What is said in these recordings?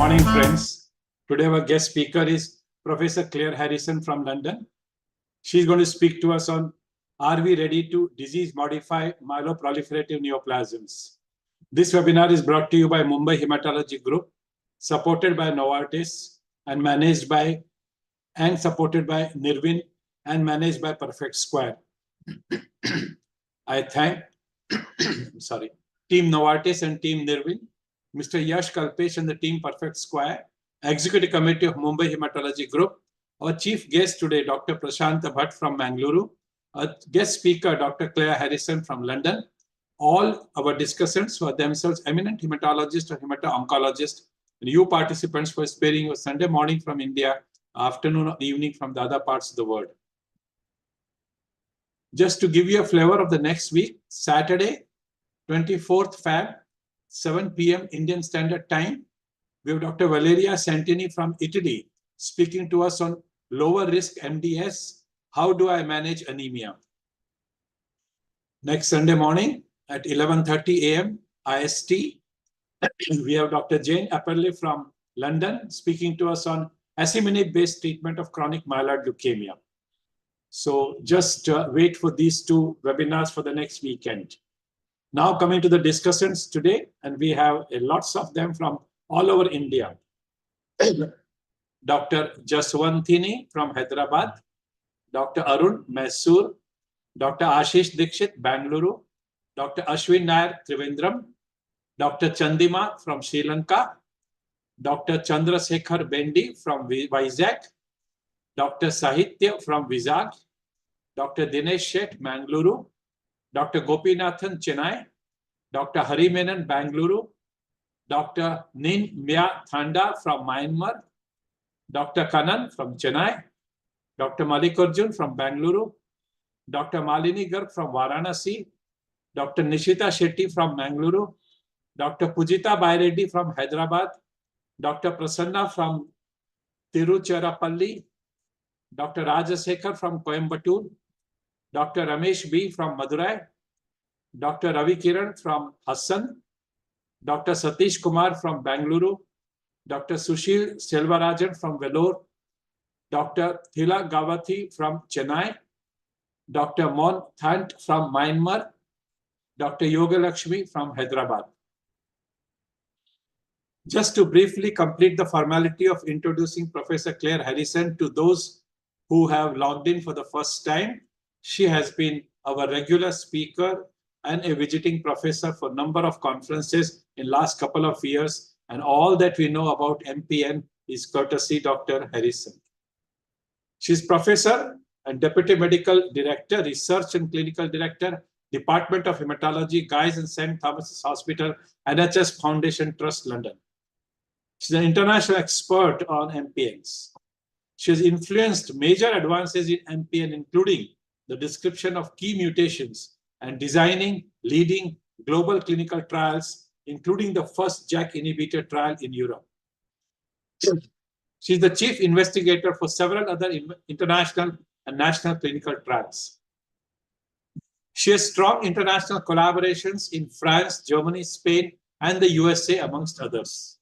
morning, friends. Today our guest speaker is Professor Claire Harrison from London. She's going to speak to us on Are we ready to disease-modify myeloproliferative neoplasms? This webinar is brought to you by Mumbai Hematology Group, supported by Novartis and supported by Nirvin and managed by Perfect Square. I thank Team Novartis and Team Nirvin, Mr. Yash Kalpesh and the Team Perfect Square, Executive Committee of Mumbai Hematology Group. Our chief guest today, Dr. Prashanta Bhatt from Mangaluru, our guest speaker, Dr. Claire Harrison from London. All our discussants were themselves eminent hematologists or hemato-oncologists, and you participants for sparing your Sunday morning from India, afternoon or evening from the other parts of the world. Just to give you a flavor of the next week, Saturday, 24th Feb, 7 p.m. Indian Standard Time, we have Dr. Valeria Santini from Italy speaking to us on lower risk MDS. How do I manage anemia? Next Sunday morning at 11:30 a.m. IST, we have Dr. Jane Apperley from London speaking to us on asciminib-based treatment of chronic myeloid leukemia. So just wait for these two webinars for the next weekend. Now coming to the discussants today, and we have lots of them from all over India. Dr. Jaswanthini from Hyderabad, Dr. Arun, Mysore, Dr. Ashish Dikshit, Bangalore, Dr. Ashwin Nair, Trivandrum, Dr. Chandima from Sri Lanka, Dr. Chandrasekhar Bendi from Vizag, Dr. Sahitya from Vizag, Dr. Dinesh Shet, Mangaluru, Dr. Gopinathan, Chennai, Dr. Harimenan, Bangalore, Dr. Nin Mya Thanda from Myanmar, Dr. Kanan from Chennai, Dr. Malikarjun from Bangalore, Dr. Malini Garg from Varanasi, Dr. Nishita Shetty from Mangaluru, Dr. Pujita Baireddy from Hyderabad, Dr. Prasanna from Tiruchirappalli, Dr. Rajasekhar from Coimbatore, Dr. Ramesh B. from Madurai, Dr. Ravi Kiran from Hassan, Dr. Satish Kumar from Bangalore, Dr. Sushil Selvarajan from Vellore, Dr. Thila Gavathi from Chennai, Dr. Mon Thant from Myanmar, Dr. Yoga Lakshmi from Hyderabad. Just to briefly complete the formality of introducing Professor Claire Harrison to those who have logged in for the first time, she has been our regular speaker and a visiting professor for a number of conferences in last couple of years, and all that we know about MPN is courtesy Dr. Harrison. She's professor and deputy medical director, research and clinical director, Department of Hematology, Guy's and St. Thomas's Hospital, NHS Foundation Trust, London. She's an international expert on MPNs. She has influenced major advances in MPN, including the description of key mutations and designing leading global clinical trials, including the first JAK inhibitor trial in Europe. She is the chief investigator for several other international and national clinical trials. She has strong international collaborations in France, Germany, Spain, and the USA, amongst others.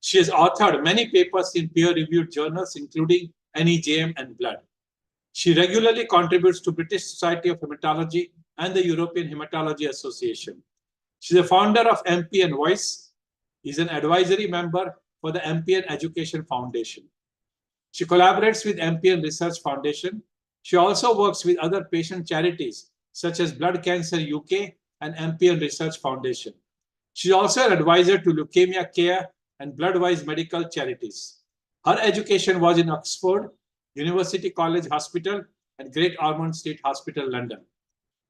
She has authored many papers in peer-reviewed journals, including NEJM and Blood. She regularly contributes to British Society of Hematology and the European Hematology Association. She's a founder of MPN Voice, is an advisory member for the MPN Education Foundation. She collaborates with MPN Research Foundation. She also works with other patient charities such as Blood Cancer UK and MPN Research Foundation. She's also an advisor to Leukemia Care and Bloodwise medical charities. Her education was in Oxford, University College Hospital, and Great Ormond Street Hospital, London.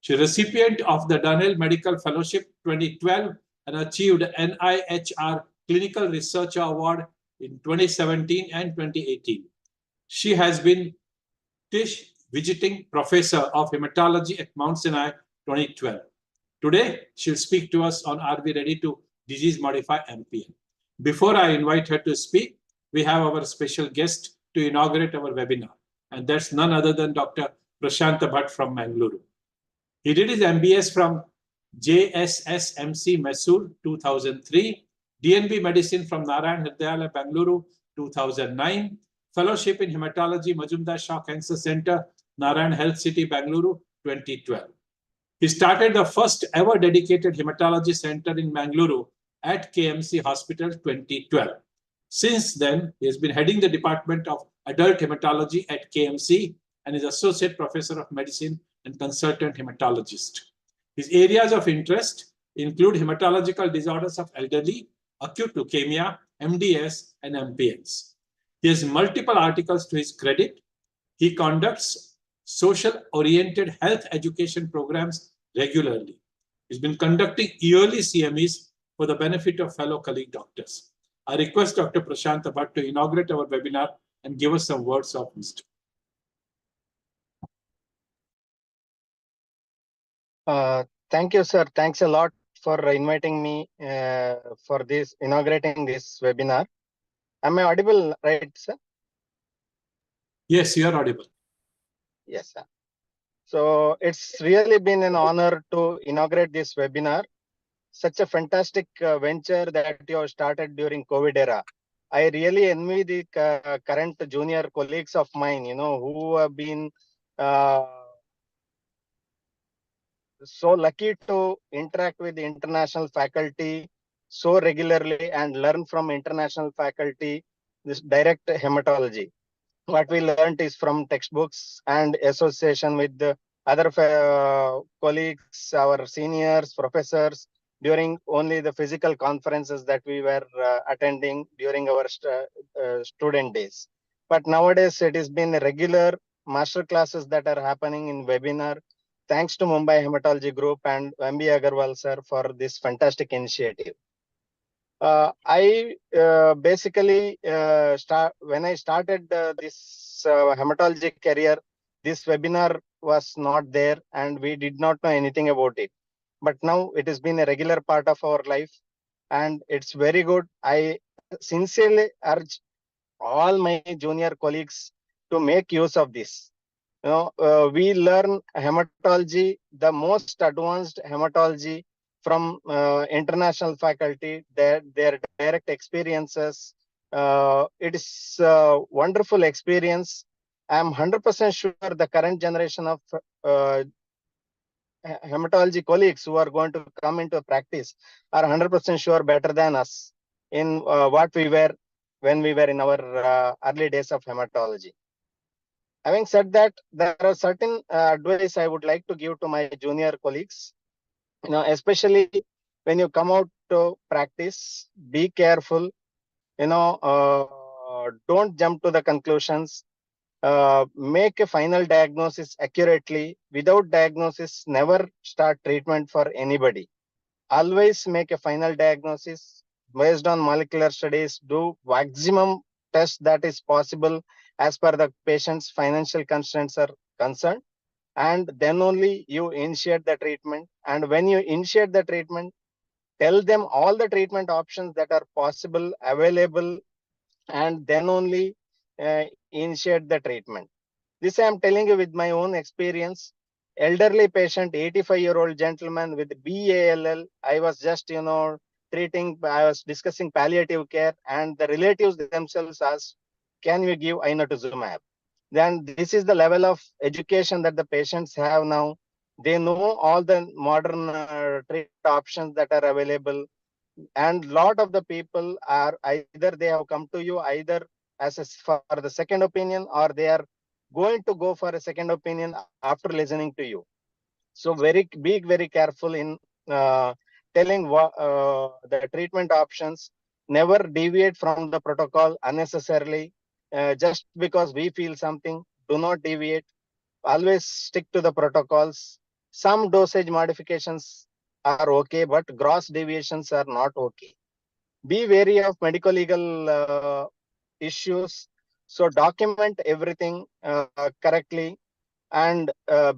She is recipient of the Donnell Medical Fellowship 2012 and achieved the NIHR Clinical Researcher Award in 2017 and 2018. She has been Tisch Visiting Professor of Hematology at Mount Sinai 2012. Today, she'll speak to us on Are we ready to disease-modify MPN. Before I invite her to speak, we have our special guest to inaugurate our webinar, and that's none other than Dr. Prashanta Bhatt from Mangaluru. He did his MBS from JSSMC Mysore 2003, DNB Medicine from Narayan Hridayalaya, Bangalore, 2009. Fellowship in Hematology, Majumdar Shah Cancer Center, Narayan Health City, Bangalore, 2012. He started the first ever dedicated hematology center in Bangalore at KMC Hospital, 2012. Since then, he has been heading the Department of Adult Hematology at KMC and is Associate Professor of Medicine and Consultant Hematologist. His areas of interest include hematological disorders of elderly, acute leukemia, MDS, and MPNs. He has multiple articles to his credit. He conducts social-oriented health education programs regularly. He's been conducting yearly CMEs for the benefit of fellow colleague doctors. I request Dr. Prashant Bhatt to inaugurate our webinar and give us some words of wisdom. Thank you, sir. Thanks a lot for inviting me for inaugurating this webinar. Am I audible, right, sir? Yes, you are audible. Yes, sir. So it's really been an honor to inaugurate this webinar. Such a fantastic venture that you have started during COVID era. I really envy the current junior colleagues of mine, who have been so lucky to interact with the international faculty so regularly and learn from international faculty this direct hematology. What we learned is from textbooks and association with the other colleagues, our seniors, professors, during only the physical conferences that we were attending during our student days. But nowadays, it has been regular master classes that are happening in webinar. Thanks to Mumbai Hematology Group and MB Agarwal sir for this fantastic initiative. I basically when I started this hematology career, this webinar was not there and we did not know anything about it. But now it has been a regular part of our life and it's very good. I sincerely urge all my junior colleagues to make use of this. We learn hematology, the most advanced hematology from international faculty, their direct experiences. It is a wonderful experience. I'm 100% sure the current generation of hematology colleagues who are going to come into practice are 100% sure better than us in what we were when we were in our early days of hematology. Having said that, there are certain advice I would like to give to my junior colleagues. Especially when you come out to practice, be careful. Don't jump to the conclusions. Make a final diagnosis accurately. Without diagnosis, never start treatment for anybody. Always make a final diagnosis based on molecular studies. Do maximum tests that is possible as per the patient's financial constraints are concerned. And then only you initiate the treatment. And when you initiate the treatment, tell them all the treatment options that are possible, available, and then only initiate the treatment. This I am telling you with my own experience. Elderly patient, 85-year-old gentleman with BALL. I was just, treating, I was discussing palliative care, and the relatives themselves asked, can you give inotuzumab? Then this is the level of education that the patients have now. They know all the modern treatment options that are available. And lot of the people are either they have come to you either as for the second opinion, or they are going to go for a second opinion after listening to you. So be very careful in telling the treatment options. Never deviate from the protocol unnecessarily. Just because we feel something, do not deviate. Always stick to the protocols. Some dosage modifications are okay, but gross deviations are not okay. Be wary of medical legal issues. So document everything correctly, and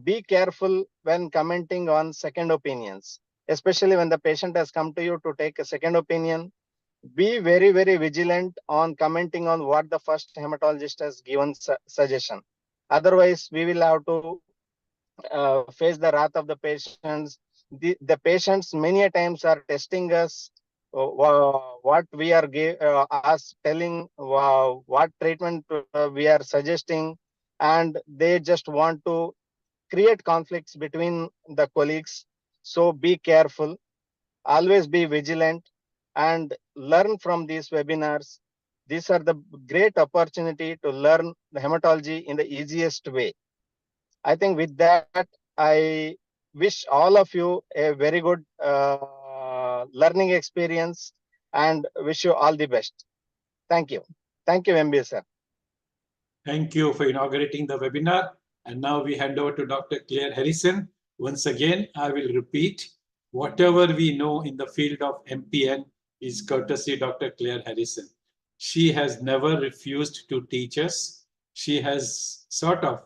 be careful when commenting on second opinions, especially when the patient has come to you to take a second opinion. Be very, very vigilant on commenting on what the first hematologist has given suggestion. Otherwise, we will have to face the wrath of the patients. The patients many a times are testing us what we are telling, what treatment we are suggesting, and they just want to create conflicts between the colleagues. So be careful, always be vigilant, and learn from these webinars. These are the great opportunity to learn the hematology in the easiest way. I think with that, I wish all of you a very good learning experience and wish you all the best. Thank you. Thank you, MB sir. Thank you for inaugurating the webinar. And now we hand over to Dr. Claire Harrison. Once again, I will repeat, whatever we know in the field of MPN is courtesy Dr. Claire Harrison. She has never refused to teach us. She has sort of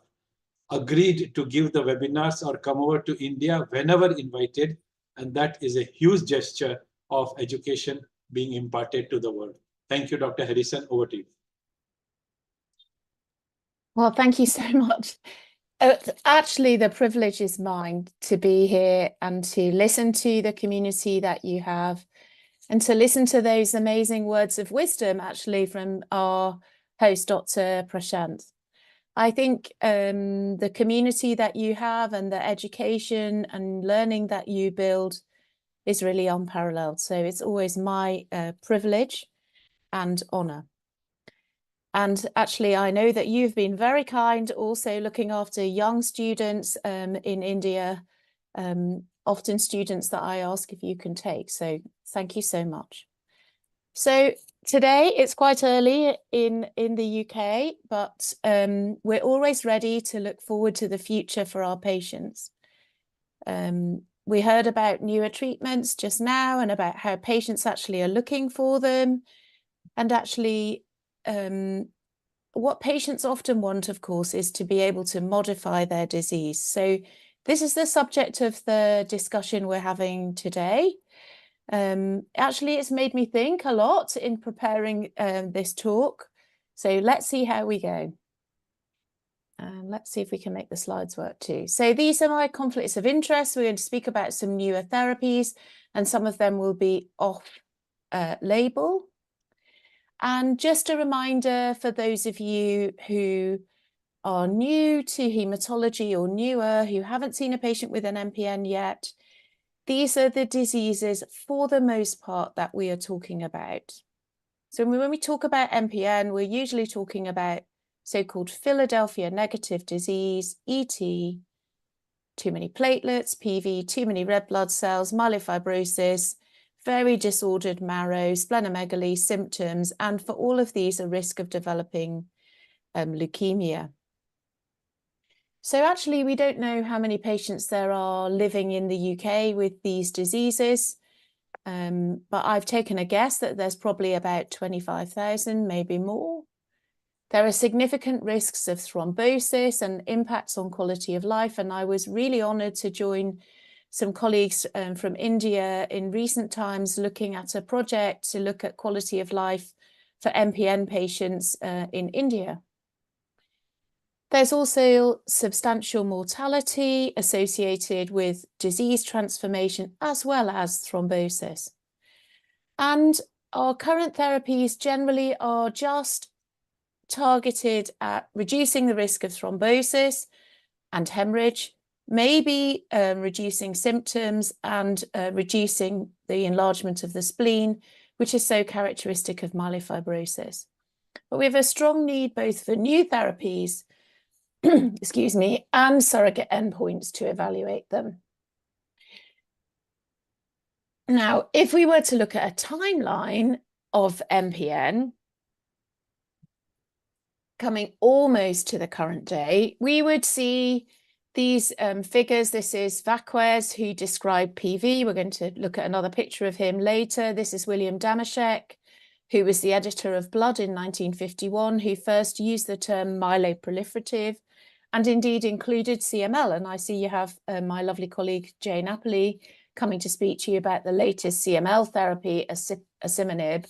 agreed to give the webinars or come over to India whenever invited. And that is a huge gesture of education being imparted to the world. Thank you, Dr. Harrison. Over to you. Well, thank you so much. Actually, the privilege is mine to be here and to listen to the community that you have and to listen to those amazing words of wisdom, actually, from our host, Dr. Prashant. I think the community that you have and the education and learning that you build is really unparalleled. So it's always my privilege and honor. And actually, I know that you've been very kind also looking after young students in India, often students that I ask if you can take. So thank you so much. So today it's quite early in the UK, but we're always ready to look forward to the future for our patients. We heard about newer treatments just now and about how patients actually are looking for them. And actually, what patients often want, of course, is to be able to modify their disease. So this is the subject of the discussion we're having today. Actually, it's made me think a lot in preparing this talk. So let's see how we go. And let's see if we can make the slides work too. So these are my conflicts of interest. We're going to speak about some newer therapies, and some of them will be off label. And just a reminder for those of you who are new to hematology or newer, who haven't seen a patient with an MPN yet, these are the diseases for the most part that we are talking about. So when we talk about MPN, we're usually talking about so-called Philadelphia negative disease, ET, too many platelets, PV, too many red blood cells, myelofibrosis, very disordered marrow, splenomegaly symptoms, and for all of these, a risk of developing leukemia. So actually, we don't know how many patients there are living in the UK with these diseases, but I've taken a guess that there's probably about 25,000, maybe more. There are significant risks of thrombosis and impacts on quality of life, and I was really honoured to join some colleagues from India in recent times looking at a project to look at quality of life for MPN patients in India. There's also substantial mortality associated with disease transformation as well as thrombosis. And our current therapies generally are just targeted at reducing the risk of thrombosis and hemorrhage, maybe reducing symptoms and reducing the enlargement of the spleen, which is so characteristic of myelofibrosis. But we have a strong need both for new therapies, excuse me, and surrogate endpoints to evaluate them. Now, if we were to look at a timeline of MPN, coming almost to the current day, we would see these figures. This is Vaquez, who described PV. We're going to look at another picture of him later. This is William Damaszek, who was the editor of Blood in 1951, who first used the term myeloproliferative and indeed included CML. And I see you have my lovely colleague, Jay Napoli, coming to speak to you about the latest CML therapy, asciminib,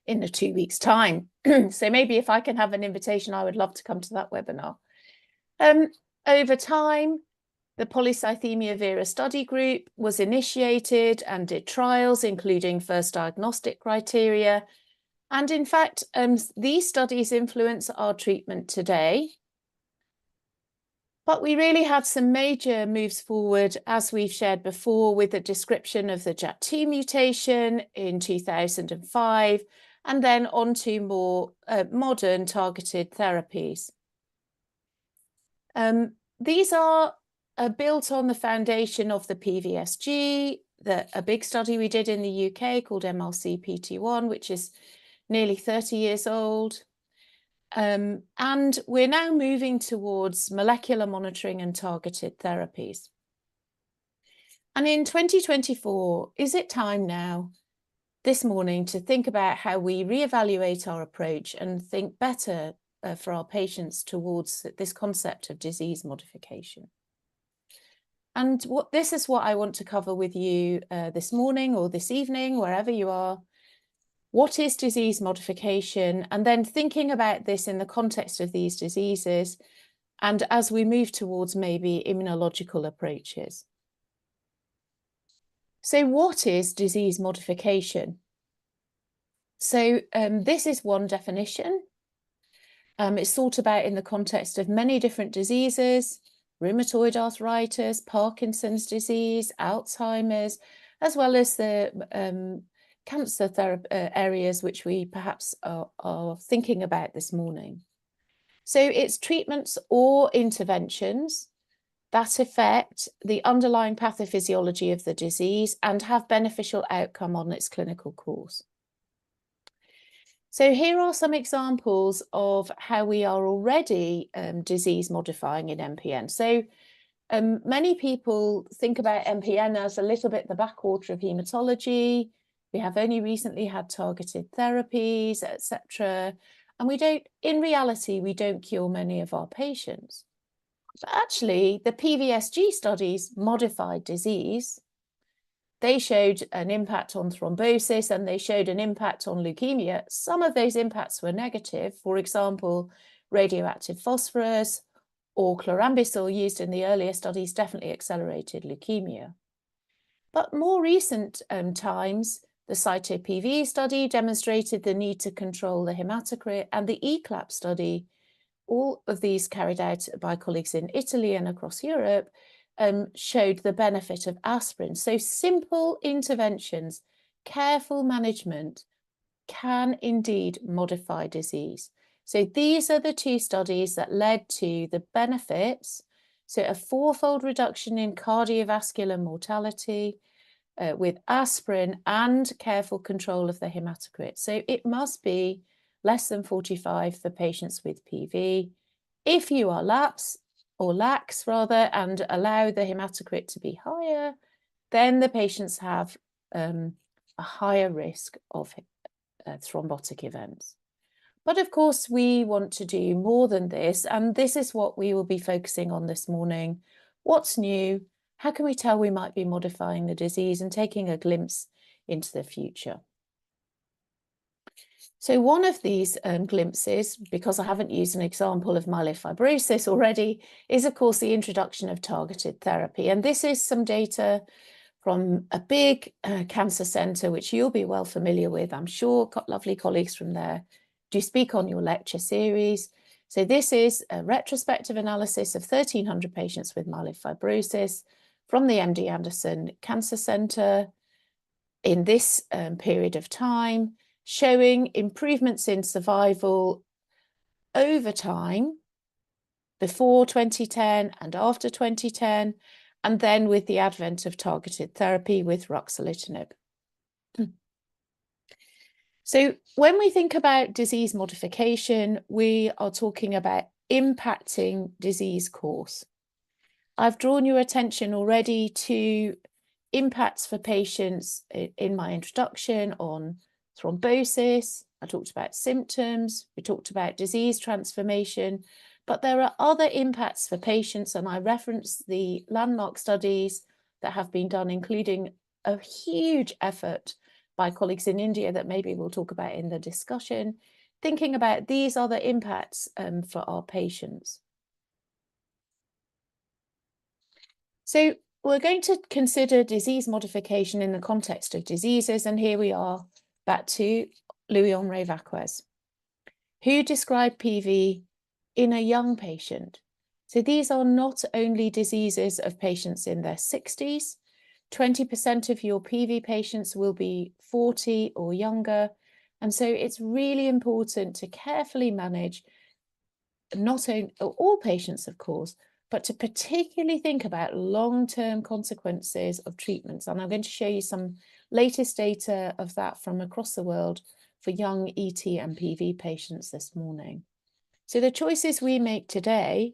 in 2 weeks' time. So maybe if I can have an invitation, I would love to come to that webinar. Over time, The polycythemia vera study group was initiated and did trials, including first diagnostic criteria. And in fact, these studies influence our treatment today. But we really had some major moves forward, as we've shared before, with the description of the JAK2 mutation in 2005, and then on to more modern targeted therapies. These are built on the foundation of the PVSG, a big study we did in the UK called MLC-PT1, which is nearly 30 years old. And we're now moving towards molecular monitoring and targeted therapies. And in 2024, is it time now, this morning, to think about how we reevaluate our approach and think better for our patients towards this concept of disease modification? And this is what I want to cover with you this morning or this evening, wherever you are. What is disease modification? And then thinking about this in the context of these diseases, and as we move towards maybe immunological approaches. So what is disease modification? So this is one definition. It's thought about in the context of many different diseases: rheumatoid arthritis, Parkinson's disease, Alzheimer's, as well as the cancer therapy areas which we perhaps are thinking about this morning. So it's treatments or interventions that affect the underlying pathophysiology of the disease and have beneficial outcome on its clinical course. So here are some examples of how we are already disease modifying in MPN. So many people think about MPN as a little bit the backwater of haematology. We have only recently had targeted therapies, etc. And in reality, we don't cure many of our patients. But actually, the PVSG studies modified disease. They showed an impact on thrombosis and they showed an impact on leukemia. Some of those impacts were negative. For example, radioactive phosphorus or chlorambucil used in the earlier studies definitely accelerated leukemia. But more recent times, the CYTO-PV study demonstrated the need to control the hematocrit, and the ECLAP study, all of these carried out by colleagues in Italy and across Europe, showed the benefit of aspirin. So simple interventions, careful management can indeed modify disease. So these are the two studies that led to the benefits. So a 4-fold reduction in cardiovascular mortality with aspirin and careful control of the hematocrit. So it must be less than 45 for patients with PV. If you are lax and allow the hematocrit to be higher, then the patients have a higher risk of thrombotic events. But of course, we want to do more than this, and this is what we will be focusing on this morning. What's new? How can we tell we might be modifying the disease and taking a glimpse into the future? So one of these glimpses, because I haven't used an example of myelofibrosis already, is of course the introduction of targeted therapy. And this is some data from a big cancer centre, which you'll be well familiar with. I'm sure lovely colleagues from there do speak on your lecture series. So this is a retrospective analysis of 1,300 patients with myelofibrosis from the MD Anderson Cancer Centre in this period of time, showing improvements in survival over time, before 2010 and after 2010, and then with the advent of targeted therapy with ruxolitinib. So when we think about disease modification, we are talking about impacting disease course. I've drawn your attention already to impacts for patients in my introduction on thrombosis. I talked about symptoms, we talked about disease transformation, but there are other impacts for patients, and I referenced the landmark studies that have been done, including a huge effort by colleagues in India that maybe we'll talk about in the discussion, thinking about these other impacts for our patients. So we're going to consider disease modification in the context of diseases, and here we are back to Louis-Henri Vacquez, who described PV in a young patient. So these are not only diseases of patients in their 60s, 20% of your PV patients will be 40 or younger. And so it's really important to carefully manage not only all patients, of course, but to particularly think about long-term consequences of treatments. And I'm going to show you some latest data of that from across the world for young ET and PV patients this morning. So the choices we make today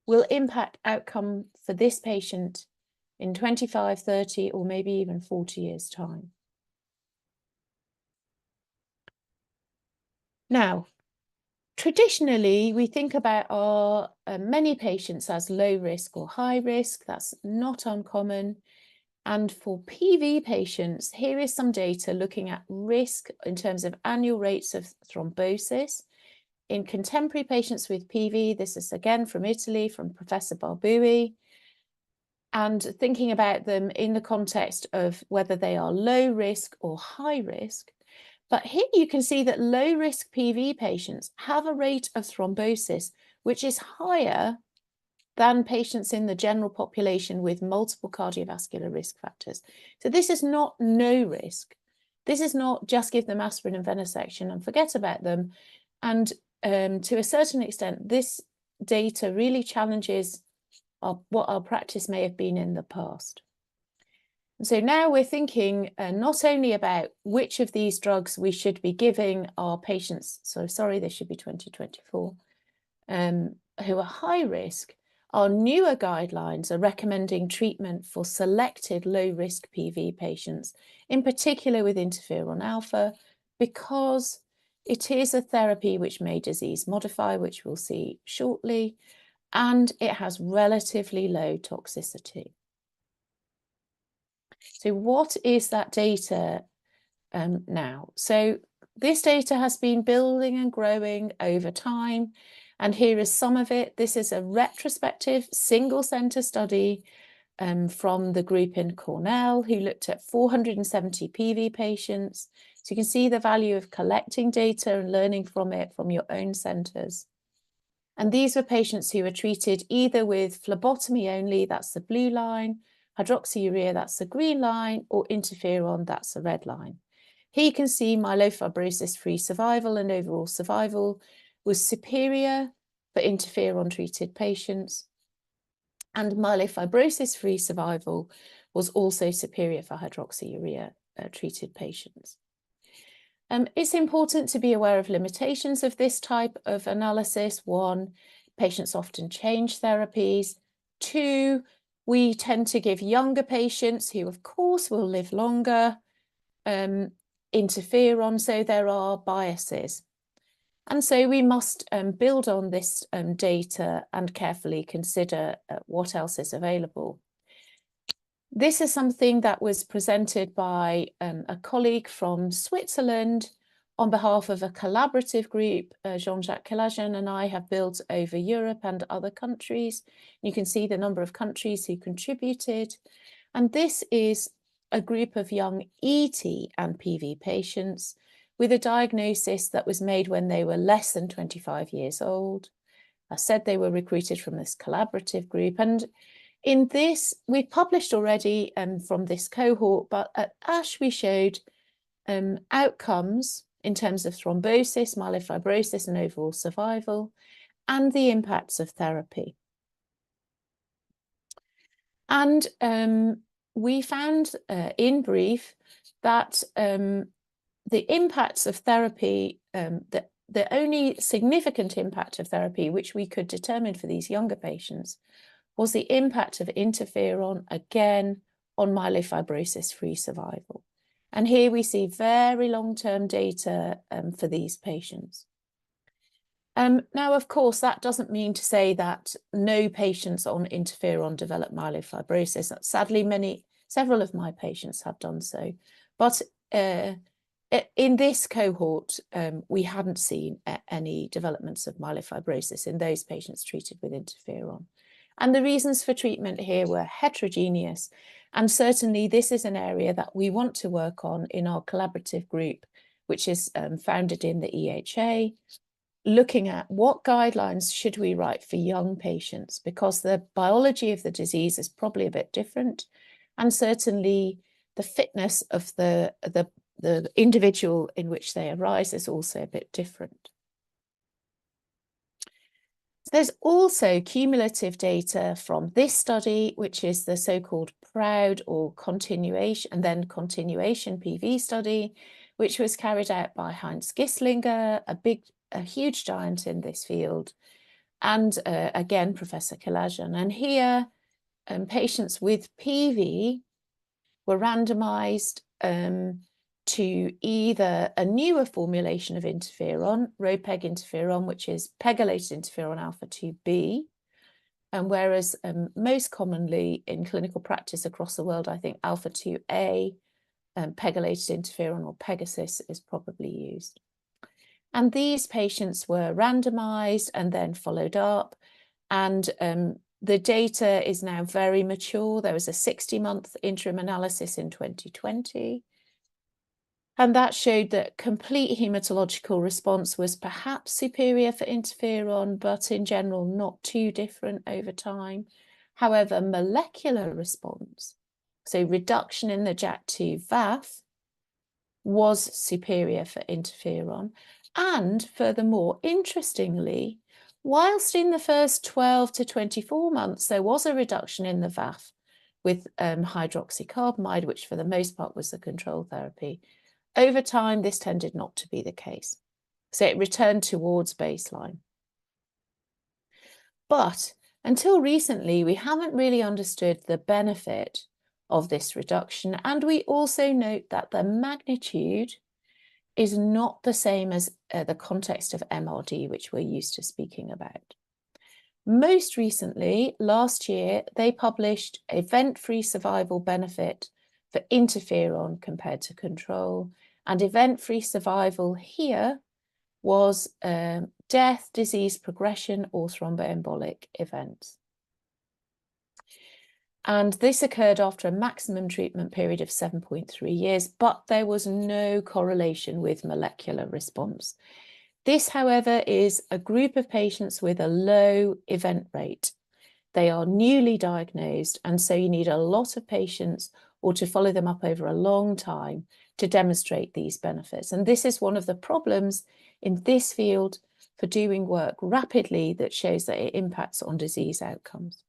will impact outcome for this patient in 25, 30, or maybe even 40 years' time. Now, traditionally, we think about our many patients as low risk or high risk. That's not uncommon. And for PV patients, here is some data looking at risk in terms of annual rates of thrombosis. In contemporary patients with PV, this is again from Italy, from Professor Barbui, and thinking about them in the context of whether they are low risk or high risk. But here you can see that low risk PV patients have a rate of thrombosis which is higher than patients in the general population with multiple cardiovascular risk factors. So this is not no risk. This is not just give them aspirin and venesection and forget about them. And to a certain extent, this data really challenges what our practice may have been in the past. And so now we're thinking not only about which of these drugs we should be giving our patients, so sorry, this should be 2024, who are high risk. Our newer guidelines are recommending treatment for selected low-risk PV patients, in particular with interferon alpha, because it is a therapy which may disease modify, which we'll see shortly, and it has relatively low toxicity. So what is that data now? So this data has been building and growing over time. And here is some of it. This is a retrospective single center study from the group in Cornell who looked at 470 PV patients. So you can see the value of collecting data and learning from it from your own centers. And these were patients who were treated either with phlebotomy only, that's the blue line, hydroxyurea, that's the green line, or interferon, that's the red line. Here you can see myelofibrosis-free survival and overall survival was superior for interferon-treated patients, and myelofibrosis-free survival was also superior for hydroxyurea-treated patients. It's important to be aware of limitations of this type of analysis. 1, patients often change therapies. 2, we tend to give younger patients who, of course, will live longer, interferon, so there are biases. And so we must build on this data and carefully consider what else is available. This is something that was presented by a colleague from Switzerland on behalf of a collaborative group Jean-Jacques Kelagen and I have built over Europe and other countries. You can see the number of countries who contributed. And this is a group of young ET and PV patients with a diagnosis that was made when they were less than 25 years old. I said they were recruited from this collaborative group. And in this, we published already from this cohort, but at ASH we showed outcomes in terms of thrombosis, myelofibrosis, and overall survival, and the impacts of therapy. And we found, in brief, that the impacts of therapy, the only significant impact of therapy which we could determine for these younger patients was the impact of interferon, again, on myelofibrosis-free survival. And here we see very long-term data for these patients. Now, of course, that doesn't mean to say that no patients on interferon develop myelofibrosis. Sadly, several of my patients have done so. But in this cohort, we hadn't seen any developments of myelofibrosis in those patients treated with interferon. And the reasons for treatment here were heterogeneous. And certainly this is an area that we want to work on in our collaborative group, which is founded in the EHA, looking at what guidelines should we write for young patients, because the biology of the disease is probably a bit different. And certainly the fitness of the individual in which they arise is also a bit different. There's also cumulative data from this study, which is the so-called PROUD or continuation and then continuation PV study, which was carried out by Heinz Gislinger, a huge giant in this field, and again, Professor Kalajan. And here, patients with PV were randomized to either a newer formulation of interferon, ropeg interferon, which is pegylated interferon alpha 2b, and whereas most commonly in clinical practice across the world, I think alpha 2a, pegylated interferon or Pegasus is probably used. And these patients were randomized and then followed up, and the data is now very mature. There was a 60-month interim analysis in 2020. And that showed that complete hematological response was perhaps superior for interferon, but in general, not too different over time. However, molecular response, so reduction in the JAK2 VAF, was superior for interferon. And furthermore, interestingly, whilst in the first 12 to 24 months, there was a reduction in the VAF with hydroxycarbamide, which for the most part was the control therapy. Over time, this tended not to be the case. So it returned towards baseline. But until recently, we haven't really understood the benefit of this reduction. And we also note that the magnitude is not the same as the context of MRD, which we're used to speaking about. Most recently, last year, they published event-free survival benefit for interferon compared to control. And event-free survival here was death, disease progression, or thromboembolic events. And this occurred after a maximum treatment period of 7.3 years, but there was no correlation with molecular response. This, however, is a group of patients with a low event rate. They are newly diagnosed, and so you need a lot of patients or to follow them up over a long time to demonstrate these benefits. And this is one of the problems in this field for doing work rapidly that shows that it impacts on disease outcomes.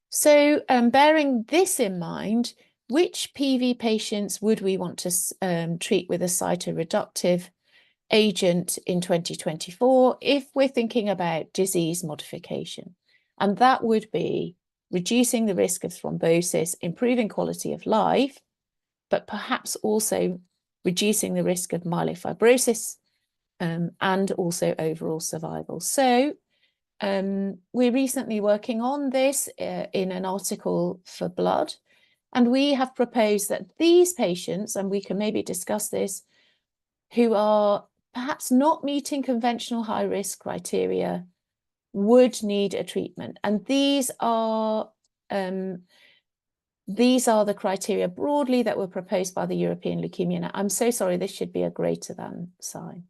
So bearing this in mind, which PV patients would we want to treat with a cytoreductive agent in 2024 if we're thinking about disease modification? And that would be reducing the risk of thrombosis, improving quality of life, but perhaps also reducing the risk of myelofibrosis and also overall survival. So we're recently working on this in an article for Blood, and we have proposed that these patients, and we can maybe discuss this, who are perhaps not meeting conventional high-risk criteria would need a treatment. And these are the criteria broadly that were proposed by the European Leukemia Network. I'm so sorry, this should be a greater than sign.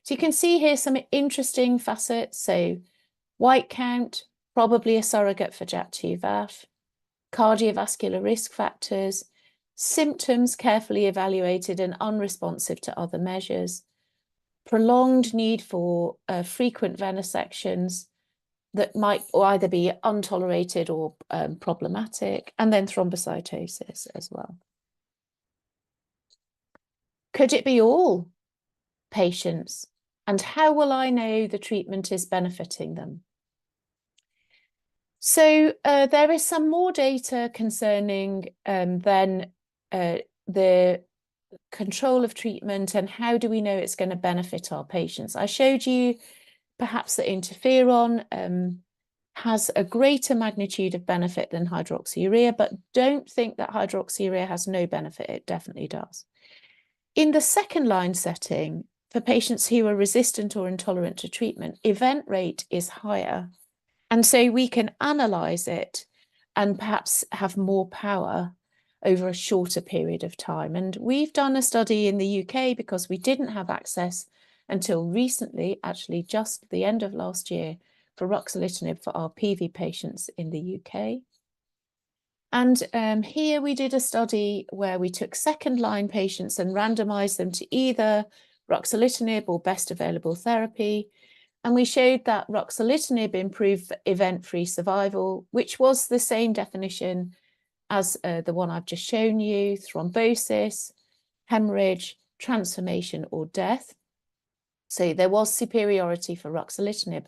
So you can see here some interesting facets. So white count, probably a surrogate for JAK2 VAF, cardiovascular risk factors, symptoms carefully evaluated and unresponsive to other measures, prolonged need for frequent venesections that might either be untolerated or problematic, and then thrombocytosis as well. Could it be all patients? And how will I know the treatment is benefiting them? So there is some more data concerning then the control of treatment and how do we know it's going to benefit our patients. I showed you perhaps that interferon has a greater magnitude of benefit than hydroxyurea, but don't think that hydroxyurea has no benefit. It definitely does. In the second line setting, for patients who are resistant or intolerant to treatment, event rate is higher And so we can analyze it and perhaps have more power over a shorter period of time. And we've done a study in the UK because we didn't have access until recently, actually just the end of last year, for ruxolitinib for our PV patients in the UK. And here we did a study where we took second-line patients and randomized them to either ruxolitinib or best available therapy. And we showed that ruxolitinib improved event-free survival, which was the same definition as the one I've just shown you: thrombosis, hemorrhage, transformation, or death. So there was superiority for ruxolitinib.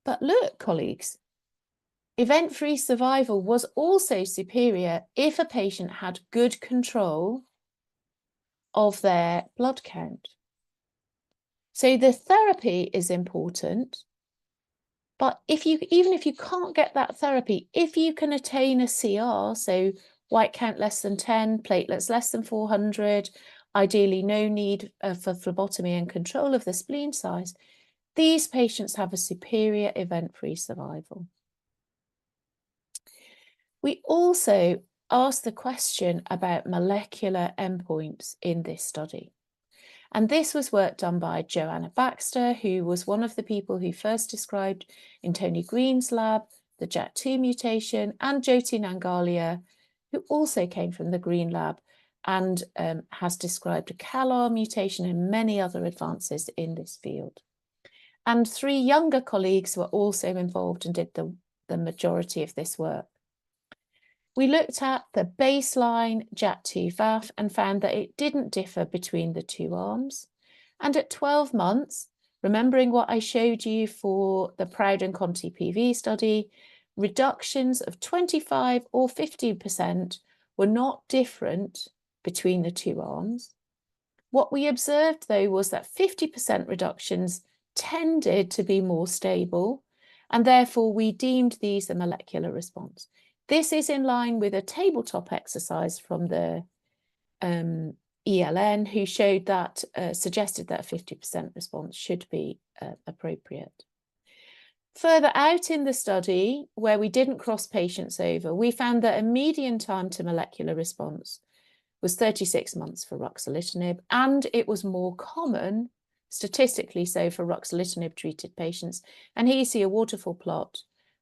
But look, colleagues, event-free survival was also superior if a patient had good control of their blood count. So the therapy is important, but even if you can't get that therapy, if you can attain a CR, so white count less than 10, platelets less than 400, ideally no need for phlebotomy and control of the spleen size, these patients have a superior event-free survival. We also asked the question about molecular endpoints in this study. And this was work done by Joanna Baxter, who was one of the people who first described in Tony Green's lab the JAK2 mutation, and Jyoti Nangalia, who also came from the Green lab and has described a CALR mutation and many other advances in this field. And 3 younger colleagues were also involved and did the majority of this work. We looked at the baseline JAK2 VAF and found that it didn't differ between the 2 arms. And at 12 months, remembering what I showed you for the Proud and Conti PV study, reductions of 25 or 50% were not different between the 2 arms. What we observed, though, was that 50% reductions tended to be more stable, and therefore we deemed these a molecular response. This is in line with a tabletop exercise from the ELN, who showed that, suggested that a 50% response should be appropriate. Further out in the study, where we didn't cross patients over, we found that a median time to molecular response was 36 months for ruxolitinib, and it was more common, statistically so, for ruxolitinib-treated patients. And here you see a waterfall plot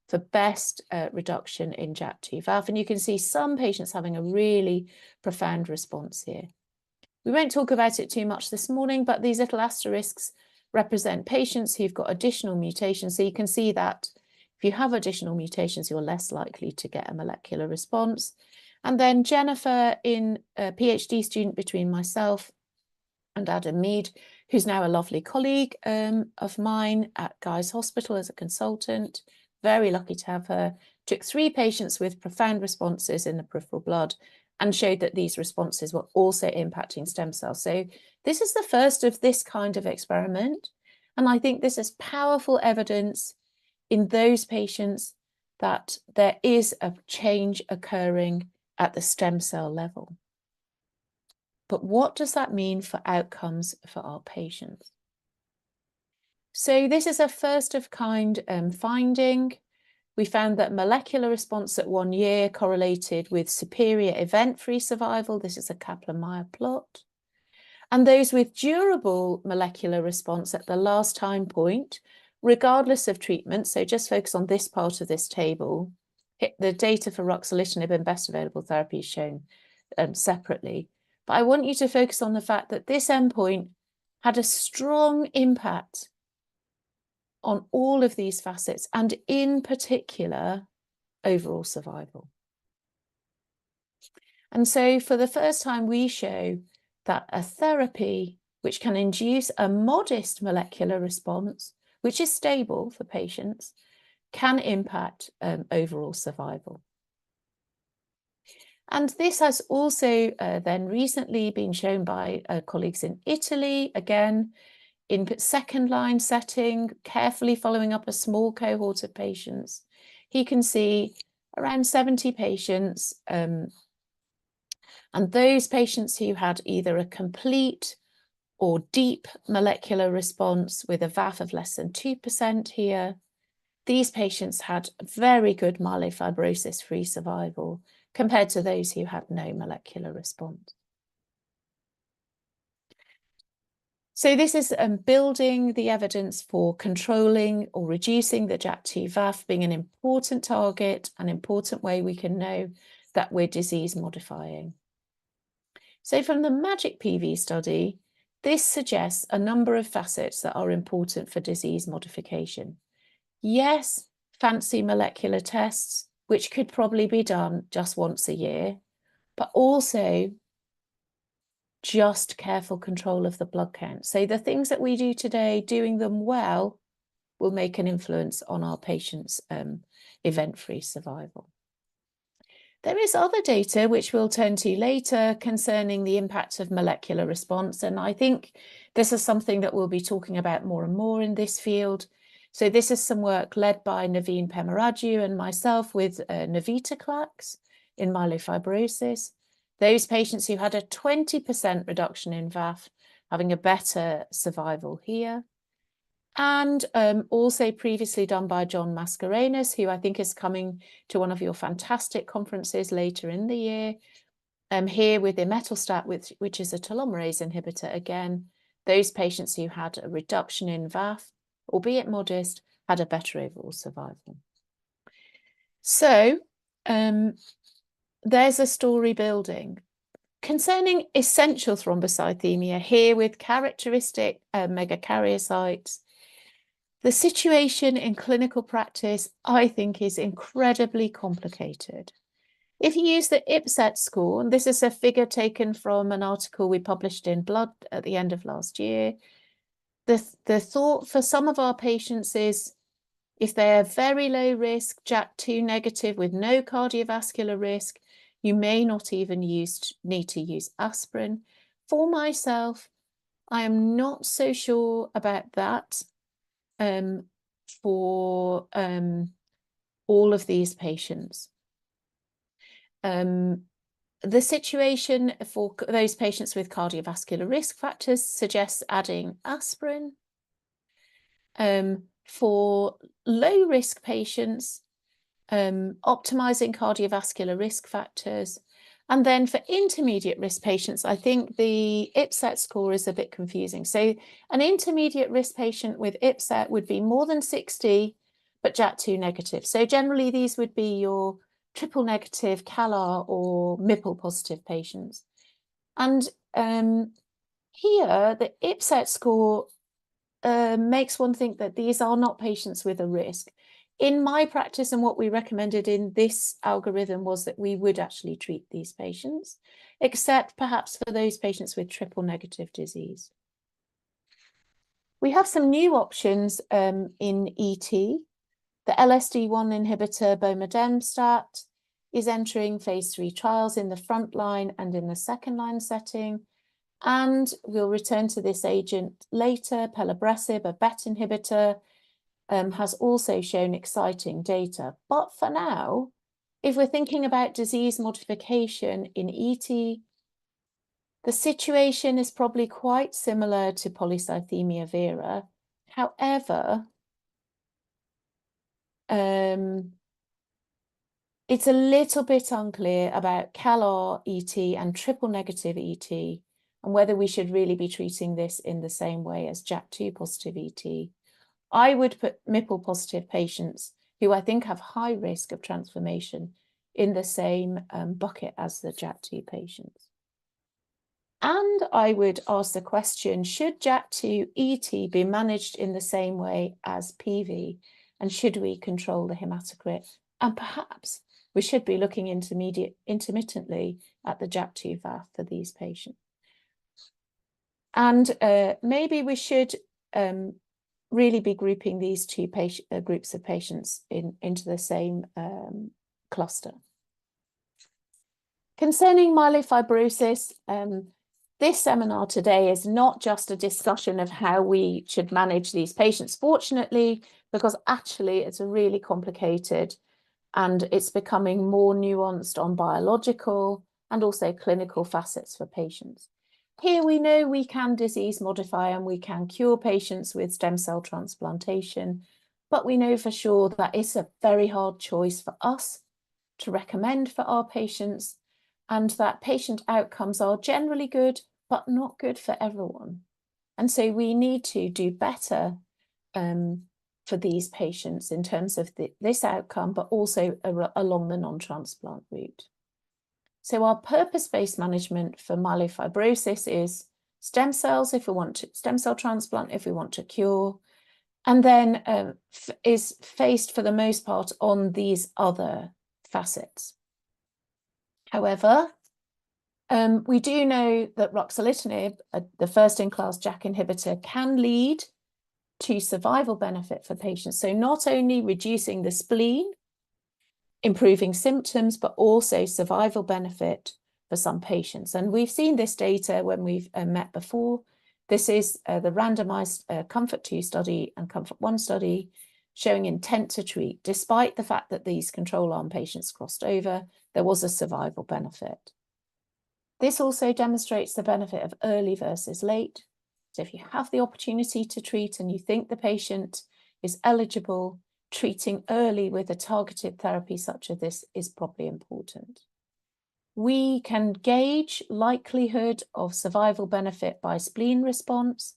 for best reduction in JAK2 VAF, and you can see some patients having a really profound response here. We won't talk about it too much this morning, but these little asterisks represent patients who've got additional mutations. So you can see that if you have additional mutations, you're less likely to get a molecular response. And then Jennifer, in a PhD student between myself and Adam Mead, who's now a lovely colleague of mine at Guy's Hospital as a consultant, very lucky to have her, took 3 patients with profound responses in the peripheral blood and showed that these responses were also impacting stem cells. So this is the first of this kind of experiment. And I think this is powerful evidence in those patients that there is a change occurring at the stem cell level. But what does that mean for outcomes for our patients? So this is a first of kind finding. We found that molecular response at 1 year correlated with superior event-free survival. This is a Kaplan-Meier plot. And those with durable molecular response at the last time point, regardless of treatment, so just focus on this part of this table, the data for ruxolitinib and best available therapy is shown separately. But I want you to focus on the fact that this endpoint had a strong impact on all of these facets, and in particular, overall survival. And so for the first time, we show that a therapy which can induce a modest molecular response, which is stable for patients, can impact overall survival. And this has also then recently been shown by colleagues in Italy, again, in second-line setting, carefully following up a small cohort of patients. He can see around 70 patients, and those patients who had either a complete or deep molecular response with a VAF of less than 2% here, these patients had very good myelofibrosis-free survival compared to those who had no molecular response. So this is building the evidence for controlling or reducing the JAK2-VAF being an important target, an important way we can know that we're disease modifying. So from the MAGIC PV study, this suggests a number of facets that are important for disease modification. Yes, fancy molecular tests, which could probably be done just once a year, but also just careful control of the blood count. So the things that we do today, doing them well, will make an influence on our patients' event-free survival. There is other data which we'll turn to later concerning the impact of molecular response, and I think this is something that we'll be talking about more and more in this field. So this is some work led by Naveen Pemaraju and myself with navitoclax in myelofibrosis. Those patients who had a 20% reduction in VAF having a better survival here. And also previously done by John Mascarenhas, who I think is coming to one of your fantastic conferences later in the year. Here with imetelstat, which is a telomerase inhibitor. Again, those patients who had a reduction in VAF, albeit modest, had a better overall survival. So there's a story building. Concerning essential thrombocythemia, here with characteristic megakaryocytes, the situation in clinical practice, I think, is incredibly complicated. If you use the IPSET score, and this is a figure taken from an article we published in Blood at the end of last year, the thought for some of our patients is if they are very low risk, JAK2 negative with no cardiovascular risk, you may not even need to use aspirin. For myself, I am not so sure about that. For all of these patients. The situation for those patients with cardiovascular risk factors suggests adding aspirin. For low-risk patients, optimizing cardiovascular risk factors. And then for intermediate risk patients, I think the IPSET score is a bit confusing. So an intermediate risk patient with IPSET would be more than 60, but JAK2 negative. So generally these would be your triple negative CALR or MIPL positive patients. And here the IPSET score makes one think that these are not patients with a risk. In my practice, and what we recommended in this algorithm was that we would actually treat these patients, except perhaps for those patients with triple negative disease. We have some new options in ET. The LSD1 inhibitor bomedemstat is entering phase 3 trials in the front line and in the second line setting. And we'll return to this agent later. Pelabresib, a BET inhibitor, has also shown exciting data. But for now, if we're thinking about disease modification in ET, the situation is probably quite similar to polycythemia vera. However, it's a little bit unclear about CALR ET and triple negative ET and whether we should really be treating this in the same way as JAK2 positive ET. I would put MIPL positive patients who I think have high risk of transformation in the same bucket as the JAK2 patients. And I would ask the question, should JAK2 ET be managed in the same way as PV? And should we control the hematocrit? And perhaps we should be looking intermittently at the JAK2 VAF for these patients. And maybe we should really be grouping these two groups of patients into the same cluster. Concerning myelofibrosis, this seminar today is not just a discussion of how we should manage these patients, fortunately, because actually it's a really complicated and it's becoming more nuanced on biological and also clinical facets for patients. Here we know we can disease modify and we can cure patients with stem cell transplantation, but we know for sure that it's a very hard choice for us to recommend for our patients, and that patient outcomes are generally good, but not good for everyone. And so we need to do better for these patients in terms of this outcome, but also along the non-transplant route. So our purpose-based management for myelofibrosis is stem cells if we want to, stem cell transplant if we want to cure, and then is based for the most part on these other facets. However, we do know that ruxolitinib, the first-in-class JAK inhibitor, can lead to survival benefit for patients. So not only reducing the spleen, improving symptoms, but also survival benefit for some patients. And we've seen this data when we've met before. This is the randomized COMFORT-2 study and COMFORT-1 study showing intent to treat. Despite the fact that these control arm patients crossed over, there was a survival benefit. This also demonstrates the benefit of early versus late. So if you have the opportunity to treat and you think the patient is eligible, treating early with a targeted therapy such as this is probably important. We can gauge likelihood of survival benefit by spleen response,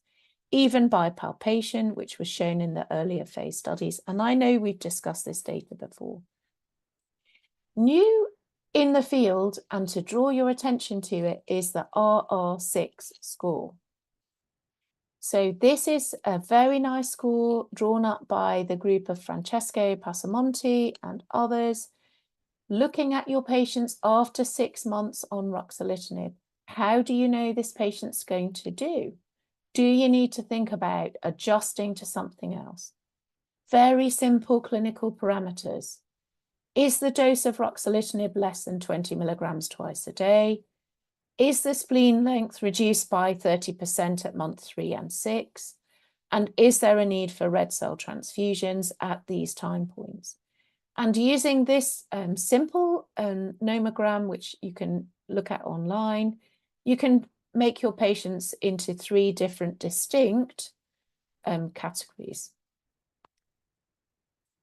even by palpation, which was shown in the earlier phase studies. And I know we've discussed this data before. New in the field, and to draw your attention to it, is the RR6 score. So this is a very nice score drawn up by the group of Francesco Passamonti and others, looking at your patients after 6 months on ruxolitinib. How do you know this patient's going to do? Do you need to think about adjusting to something else? Very simple clinical parameters. Is the dose of ruxolitinib less than 20 milligrams twice a day? Is the spleen length reduced by 30% at month 3 and 6? And is there a need for red cell transfusions at these time points? And using this simple nomogram, which you can look at online, you can make your patients into 3 different distinct categories.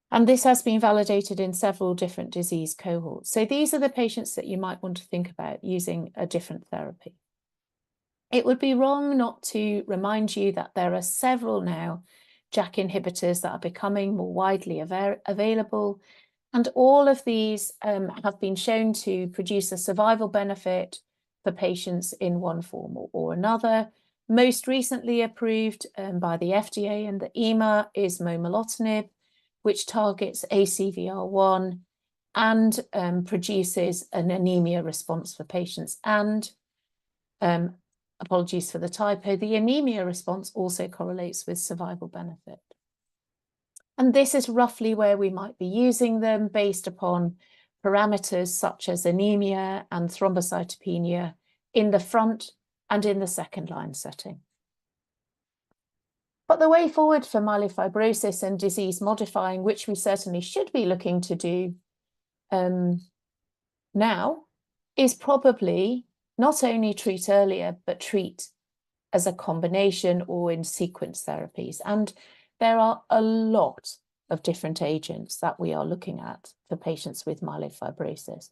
And this has been validated in several different disease cohorts. So these are the patients that you might want to think about using a different therapy. It would be wrong not to remind you that there are several now JAK inhibitors that are becoming more widely available. And all of these have been shown to produce a survival benefit for patients in one form or another. Most recently approved by the FDA and the EMA is momelotinib, which targets ACVR1 and produces an anemia response for patients. And apologies for the typo, the anemia response also correlates with survival benefit. And this is roughly where we might be using them based upon parameters such as anemia and thrombocytopenia in the front and in the second line setting. But the way forward for myelofibrosis and disease modifying, which we certainly should be looking to do now, is probably not only treat earlier, but treat as a combination or in sequence therapies. And there are a lot of different agents that we are looking at for patients with myelofibrosis.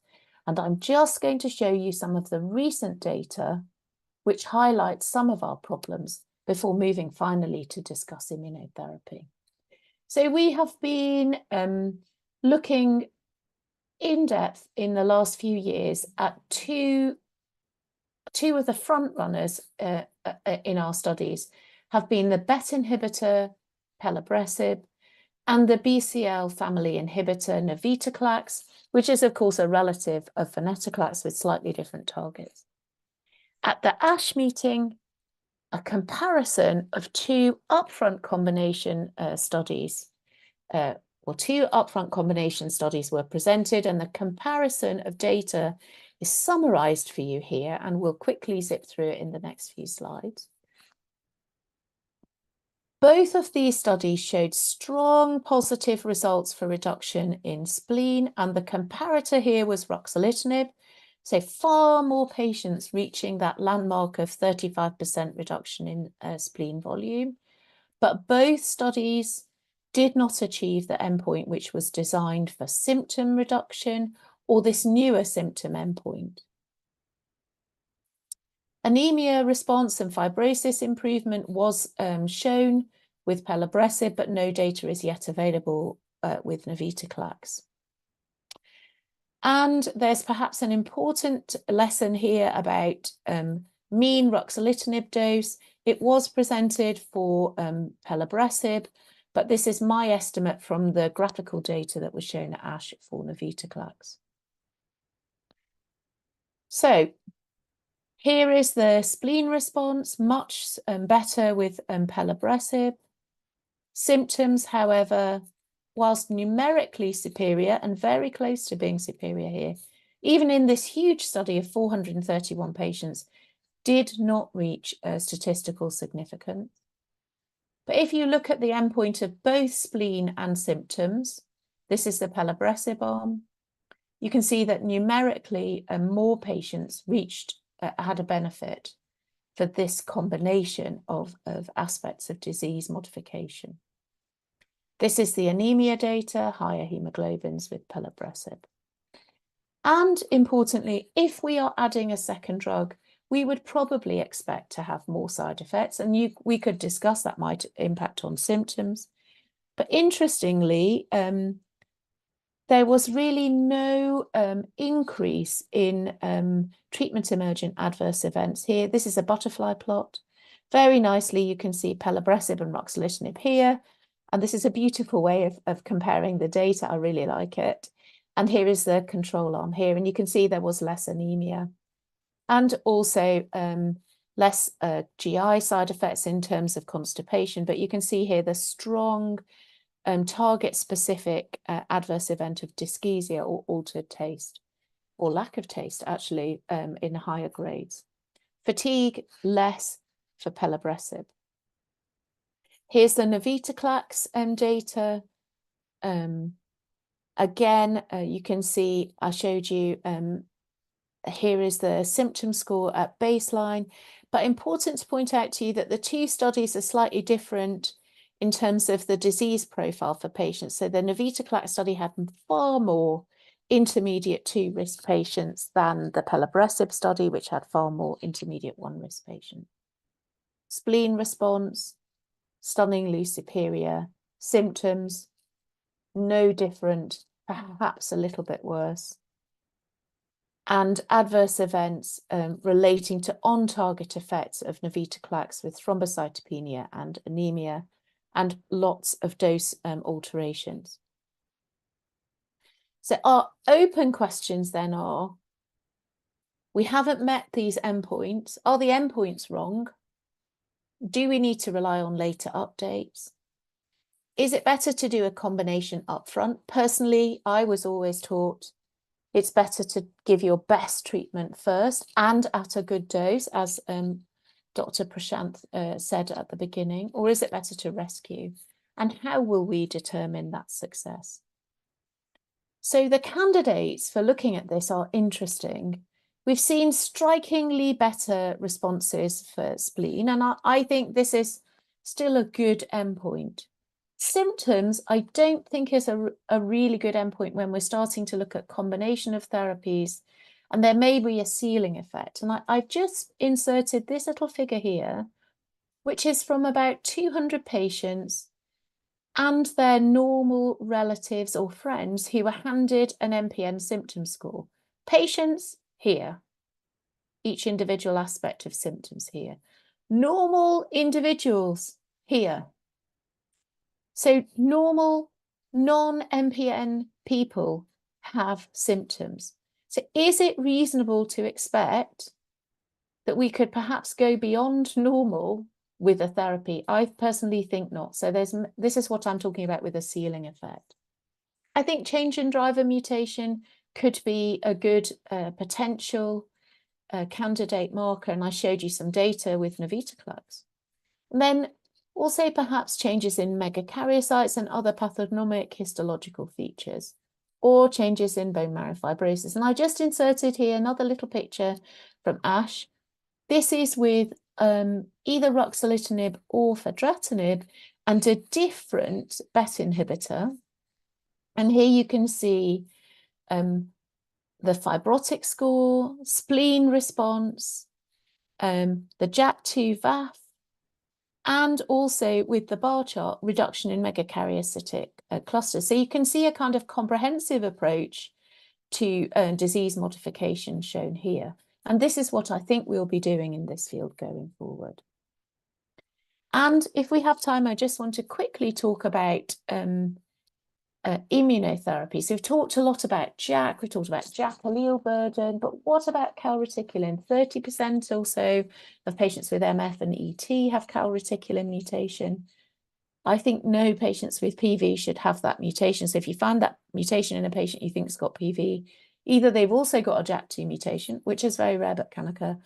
And I'm just going to show you some of the recent data which highlights some of our problems before moving finally to discuss immunotherapy. So we have been looking in depth in the last few years at two of the front runners in our studies have been the BET inhibitor pelabresib and the BCL family inhibitor navitoclax, which is of course a relative of venetoclax with slightly different targets. At the ASH meeting, a comparison of 2 upfront combination studies, two upfront combination studies were presented, and the comparison of data is summarized for you here, and we'll quickly zip through it in the next few slides. Both of these studies showed strong positive results for reduction in spleen, and the comparator here was ruxolitinib. So far more patients reaching that landmark of 35% reduction in spleen volume. But both studies did not achieve the endpoint which was designed for symptom reduction or this newer symptom endpoint. Anemia response and fibrosis improvement was shown with pelabresib, but no data is yet available with navitoclax. And there's perhaps an important lesson here about mean ruxolitinib dose. It was presented for pelabresib, but this is my estimate from the graphical data that was shown at ASH for navitoclax. So here is the spleen response, much better with pelabresib. Symptoms, however, whilst numerically superior and very close to being superior here, even in this huge study of 431 patients, did not reach statistical significance. But if you look at the endpoint of both spleen and symptoms, this is the pelabresib arm, you can see that numerically more patients had a benefit for this combination of aspects of disease modification. This is the anemia data, higher hemoglobins with pelabresib. And importantly, if we are adding a second drug, we would probably expect to have more side effects, and we could discuss that might impact on symptoms. But interestingly, there was really no increase in treatment emergent adverse events here. This is a butterfly plot. Very nicely, you can see pelabresib and ruxolitinib here. And this is a beautiful way of comparing the data. I really like it. And here is the control arm here. And you can see there was less anemia and also less GI side effects in terms of constipation. But you can see here the strong target-specific adverse event of dyschezia or altered taste, or lack of taste, actually, in higher grades. Fatigue, less for pelabresib. Here's the navitoclax data. Again, you can see, I showed you, here is the symptom score at baseline. But important to point out to you that the two studies are slightly different in terms of the disease profile for patients. So the navitoclax study had far more intermediate 2 risk patients than the pelabresib study, which had far more intermediate 1 risk patients. Spleen response, stunningly superior. Symptoms, no different, perhaps a little bit worse. And adverse events relating to on-target effects of navitoclax with thrombocytopenia and anemia, and lots of dose alterations. So our open questions then are, we haven't met these endpoints. Are the endpoints wrong? Do we need to rely on later updates? Is it better to do a combination upfront? Personally, I was always taught it's better to give your best treatment first and at a good dose, as Dr. Prashanth said at the beginning, or is it better to rescue? And how will we determine that success? So the candidates for looking at this are interesting. We've seen strikingly better responses for spleen, and I think this is still a good endpoint. Symptoms, I don't think is a really good endpoint when we're starting to look at combination of therapies, and there may be a ceiling effect. And I've just inserted this little figure here, which is from about 200 patients and their normal relatives or friends who were handed an MPN symptom score. Patients here, each individual aspect of symptoms here. Normal individuals here. So normal, non-MPN people have symptoms. So is it reasonable to expect that we could perhaps go beyond normal with a therapy? I personally think not. So this is what I'm talking about with a ceiling effect. I think change in driver mutation could be a good potential candidate marker, and I showed you some data with navitoclax. And then also perhaps changes in megakaryocytes and other pathognomic histological features, or changes in bone marrow fibrosis. And I just inserted here another little picture from ASH. This is with either ruxolitinib or fedratinib, and a different BET inhibitor. And here you can see the fibrotic score, spleen response, the JAK2 VAF, and also with the bar chart, reduction in megakaryocytic clusters. So you can see a kind of comprehensive approach to disease modification shown here. And this is what I think we'll be doing in this field going forward. And if we have time, I just want to quickly talk about immunotherapy. So we've talked a lot about JAK, we've talked about JAK allele burden, but what about calreticulin? 30% or so of patients with MF and ET have calreticulin mutation. I think no patients with PV should have that mutation. So if you find that mutation in a patient you think's got PV, either they've also got a JAK2 mutation, which is very rare but can occur,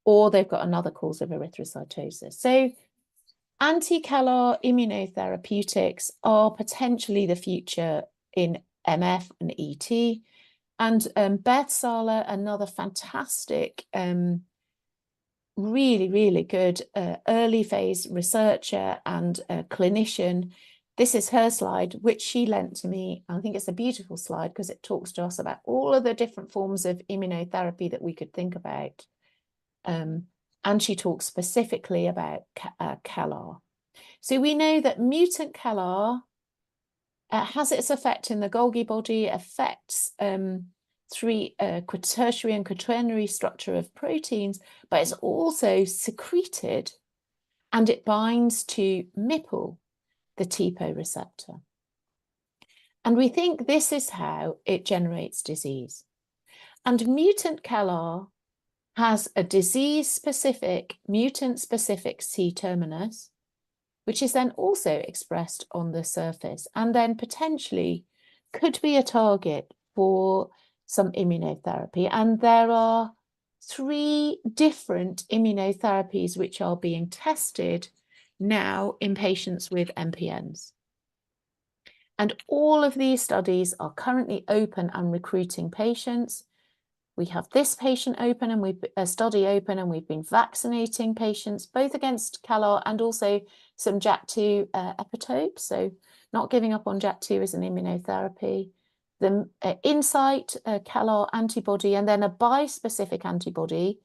or they've got another cause of erythrocytosis. So anti-CALR immunotherapeutics are potentially the future in MF and ET. And Beth Sala, another fantastic, really good early phase researcher and clinician. This is her slide, which she lent to me. I think it's a beautiful slide because it talks to us about all of the different forms of immunotherapy that we could think about. And she talks specifically about CALR. So we know that mutant CALR has its effect in the Golgi body, affects tertiary and quaternary structure of proteins, but it's also secreted and it binds to MPL, the TPO receptor. And we think this is how it generates disease. And mutant CALR has a disease-specific, mutant-specific C-terminus, which is then also expressed on the surface and then potentially could be a target for some immunotherapy. And there are 3 different immunotherapies which are being tested now in patients with MPNs. And all of these studies are currently open and recruiting patients. We have this patient open and study open, and we've been vaccinating patients both against CALR and also some JAK2 epitopes. So not giving up on JAK2 as an immunotherapy. The Insight CALR antibody, and then a bispecific antibody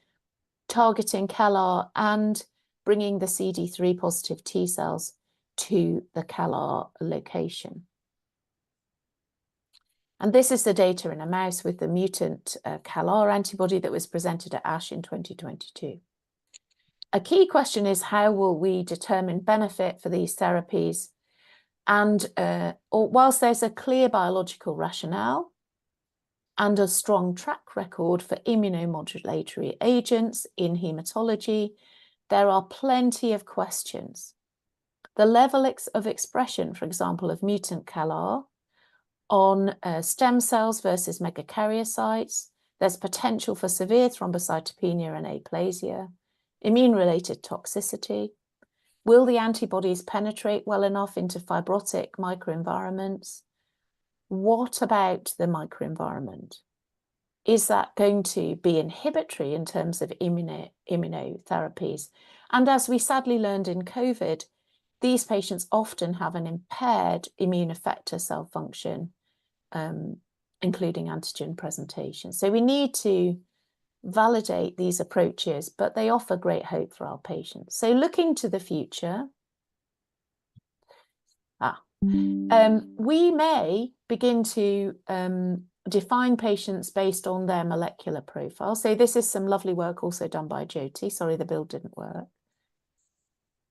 targeting CALR and bringing the CD3 positive T cells to the CALR location. And this is the data in a mouse with the mutant CALR antibody that was presented at ASH in 2022. A key question is, how will we determine benefit for these therapies? And whilst there's a clear biological rationale and a strong track record for immunomodulatory agents in hematology, there are plenty of questions. The level of expression, for example, of mutant CALR on stem cells versus megakaryocytes. There's potential for severe thrombocytopenia and aplasia, immune-related toxicity. Will the antibodies penetrate well enough into fibrotic microenvironments? What about the microenvironment? Is that going to be inhibitory in terms of immunotherapies? And as we sadly learned in COVID, these patients often have an impaired immune effector cell function, including antigen presentation. So we need to validate these approaches, but they offer great hope for our patients. So looking to the future, we may begin to define patients based on their molecular profile. So this is some lovely work also done by Jyoti. Sorry, the build didn't work.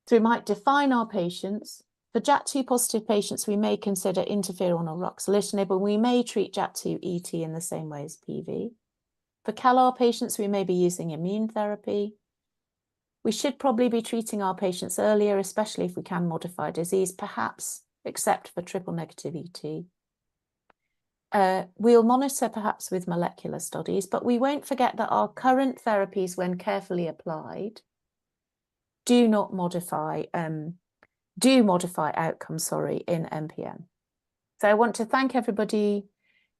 So we might define our patients. For JAK2 positive patients, we may consider interferon or ruxolitinib, but we may treat JAK2 ET in the same way as PV. For CALR patients, we may be using immune therapy. We should probably be treating our patients earlier, especially if we can modify disease, perhaps except for triple negative ET. We'll monitor perhaps with molecular studies, but we won't forget that our current therapies, when carefully applied, do modify outcomes, in MPN. So I want to thank everybody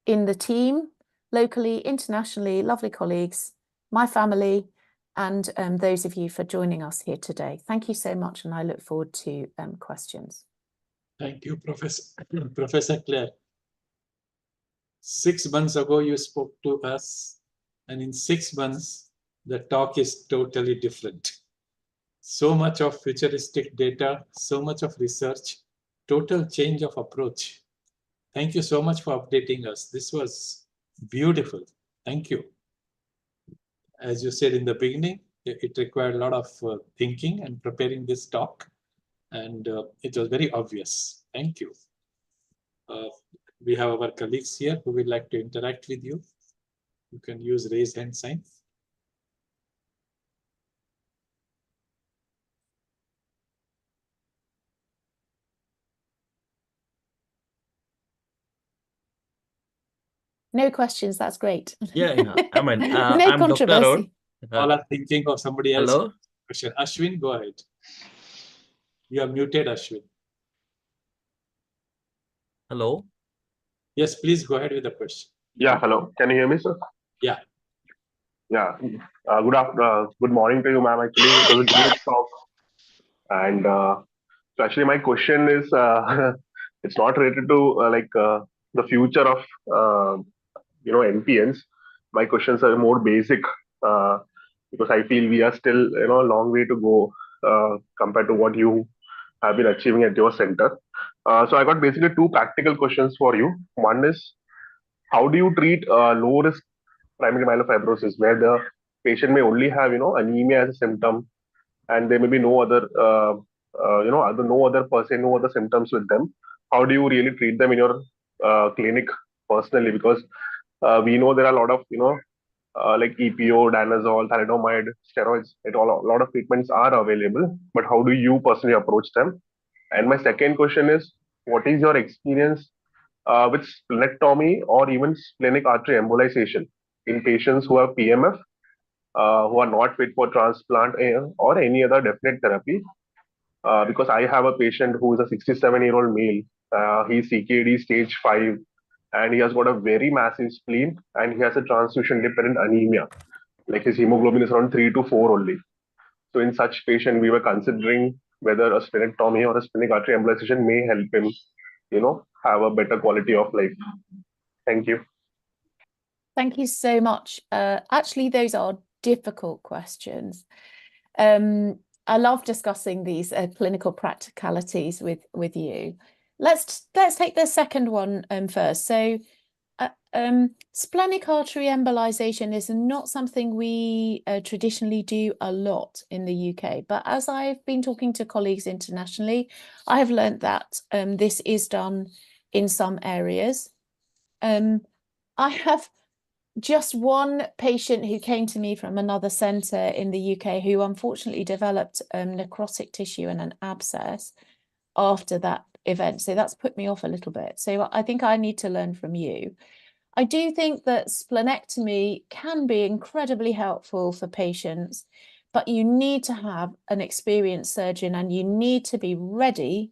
in the team, locally, internationally, lovely colleagues, my family, and those of you for joining us here today. Thank you so much, and I look forward to questions. Thank you, Professor Claire. 6 months ago, you spoke to us, and in 6 months, the talk is totally different. So much of futuristic data, so much of research, total change of approach. Thank you so much for updating us. This was beautiful. Thank you. As you said in the beginning, it required a lot of thinking and preparing this talk, and it was very obvious. Thank you. We have our colleagues here who would like to interact with you. You can use raise hand sign. No questions. That's great. Yeah. I mean, No I'm Dr. Arun. controversy. All are thinking of somebody else. Hello. Question. Ashwin, go ahead. You are muted, Ashwin. Hello. Yes, please go ahead with the question. Yeah, hello. Can you hear me, sir? Yeah. Yeah. Good morning to you, ma'am. Actually, it was a great talk. And so actually, my question is, it's not related to the future of MPNs. My questions are more basic because I feel we are still a long way to go compared to what you have been achieving at your center. So I got basically two practical questions for you. One is, how do you treat low risk primary myelofibrosis, where the patient may only have anemia as a symptom, and there may be no other no other symptoms with them? How do you really treat them in your clinic personally? Because we know there are a lot of like EPO, danazol, thalidomide, steroids. A lot of treatments are available, but how do you personally approach them? And my second question is, what is your experience with splenectomy or even splenic artery embolization in patients who have PMF, who are not fit for transplant or any other definite therapy? Because I have a patient who is a 67-year-old male. He's CKD stage 5, and he has got a very massive spleen, and he has a transfusion-dependent anemia. Like his hemoglobin is around 3 to 4 only. So in such patient, we were considering whether a splenectomy or a splenic artery embolization may help him, have a better quality of life. Thank you. Thank you so much. Actually, those are difficult questions. I love discussing these clinical practicalities with you. Let's take the second one first. So splenic artery embolization is not something we traditionally do a lot in the UK, but as I've been talking to colleagues internationally, I have learned that this is done in some areas. I have just one patient who came to me from another centre in the UK who unfortunately developed necrotic tissue and an abscess after that event. So that's put me off a little bit. So I think I need to learn from you. I do think that splenectomy can be incredibly helpful for patients, but you need to have an experienced surgeon and you need to be ready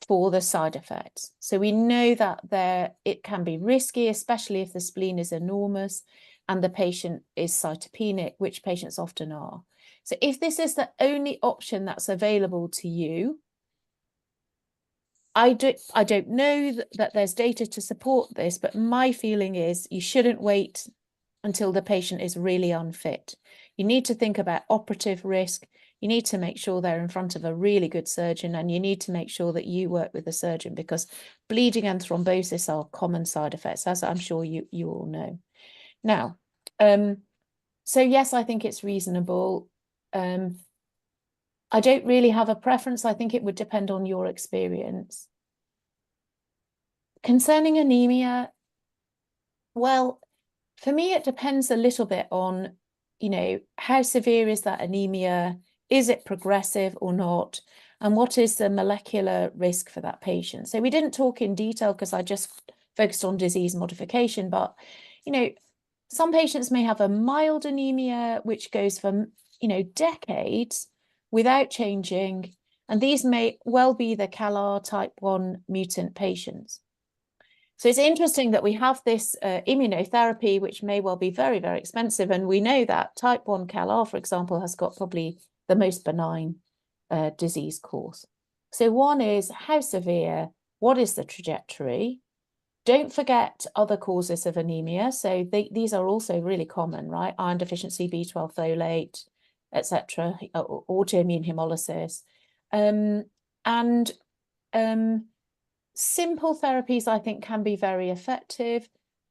for the side effects. So we know that it can be risky, especially if the spleen is enormous and the patient is cytopenic, which patients often are. So if this is the only option that's available to you, I don't know that there's data to support this, but my feeling is you shouldn't wait until the patient is really unfit. You need to think about operative risk. You need to make sure they're in front of a really good surgeon, and you need to make sure that you work with the surgeon, because bleeding and thrombosis are common side effects, as I'm sure you all know. Now, so yes, I think it's reasonable. I don't really have a preference. I think it would depend on your experience. Concerning anemia, well, for me, it depends a little bit on, how severe is that anemia? Is it progressive or not? And what is the molecular risk for that patient? So we didn't talk in detail because I just focused on disease modification, but, some patients may have a mild anemia, which goes for, decades without changing. And these may well be the CALR type 1 mutant patients. So it's interesting that we have this immunotherapy, which may well be very, very expensive. And we know that type 1 CALR, for example, has got probably the most benign disease course. So one is how severe, what is the trajectory? Don't forget other causes of anemia. So these are also really common, right? Iron deficiency, B12 folate, etc., autoimmune hemolysis. Simple therapies, I think, can be very effective.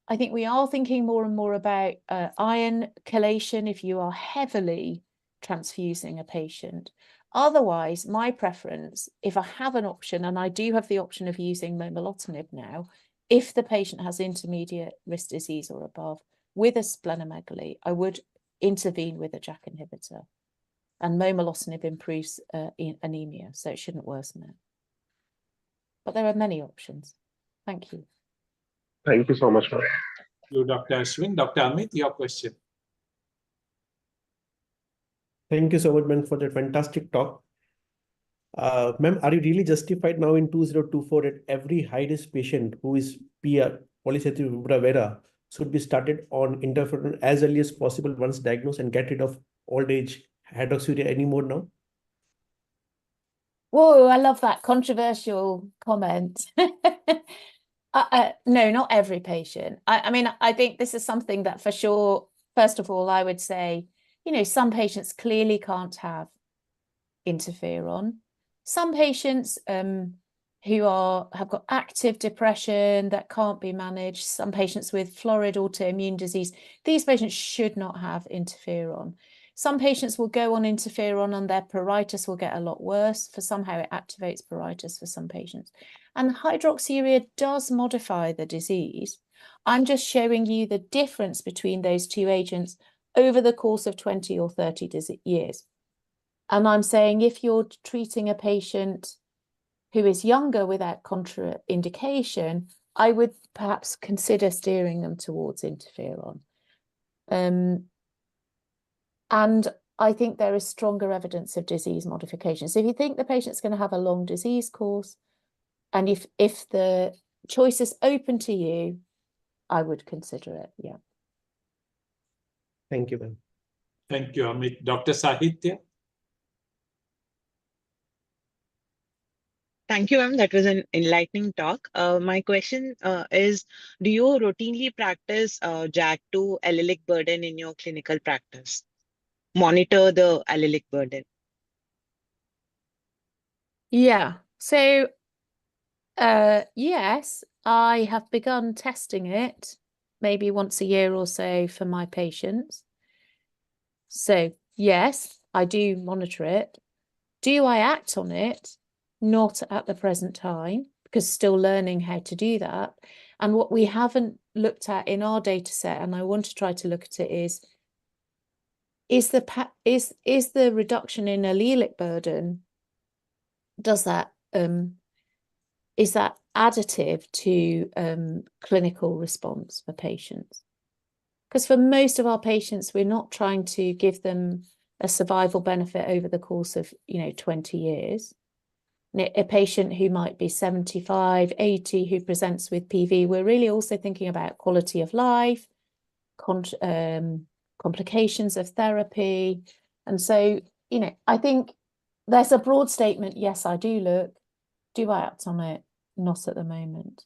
I think we are thinking more and more about iron chelation if you are heavily transfusing a patient. Otherwise, my preference, if I have an option, and I do have the option of using momelotinib now, if the patient has intermediate risk disease or above with a splenomegaly, I would intervene with a JAK inhibitor. And momelotinib improves anemia, so it shouldn't worsen it. But there are many options. Thank you. Thank you so much, ma'am. You, Dr. Ashwin. Dr. Amit, your question. Thank you so much, ma'am, for that fantastic talk. Ma'am, are you really justified now in 2024 that every high-risk patient who is PR, polycythemia vera, should be started on interferon as early as possible once diagnosed and get rid of old age hydroxyurea anymore now? Whoa, I love that controversial comment. No, not every patient. I mean, I think this is something that for sure, first of all, I would say, you know, some patients clearly can't have interferon. Some patients who have got active depression that can't be managed, some patients with florid autoimmune disease, these patients should not have interferon. Some patients will go on interferon and their pruritus will get a lot worse. For somehow it activates pruritus for some patients. And hydroxyurea does modify the disease. I'm just showing you the difference between those two agents over the course of 20 or 30 years. And I'm saying if you're treating a patient who is younger without contraindication, I would perhaps consider steering them towards interferon. And I think there is stronger evidence of disease modification. So if you think the patient's going to have a long disease course, and if the choice is open to you, I would consider it, yeah. Thank you, ma'am. Thank you, Amit. Dr. Sahitya. Thank you, ma'am. That was an enlightening talk. My question is, do you routinely practice JAK2 allelic burden in your clinical practice? Monitor the allelic burden. Yeah, so yes, I have begun testing it maybe once a year or so for my patients. So yes, I do monitor it. Do I act on it? Not at the present time, because still learning how to do that. And what we haven't looked at in our data set, and I want to try to look at it, is the reduction in allelic burden, does that is that additive to clinical response for patients? Because for most of our patients, we're not trying to give them a survival benefit over the course of 20 years. A patient who might be 75, 80, who presents with PV, we're really also thinking about quality of life, complications of therapy. And so, I think there's a broad statement, yes, I do look. Do I act on it? Not at the moment.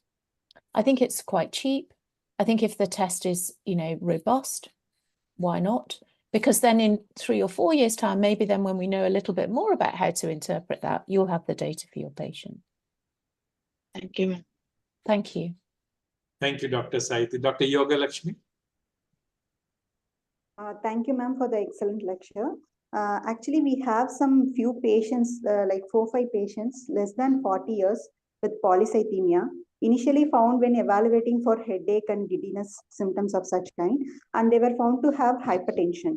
I think it's quite cheap. I think if the test is, robust, why not? Because then in 3 or 4 years' time, maybe then when we know a little bit more about how to interpret that, you'll have the data for your patient. Thank you, ma'am. Thank you. Thank you, Dr. Sahitya. Dr. Yoga Lakshmi. Thank you, ma'am, for the excellent lecture. Actually, we have some few patients, like 4 or 5 patients, less than 40 years with polycythemia, initially found when evaluating for headache and giddiness symptoms of such kind, and they were found to have hypertension.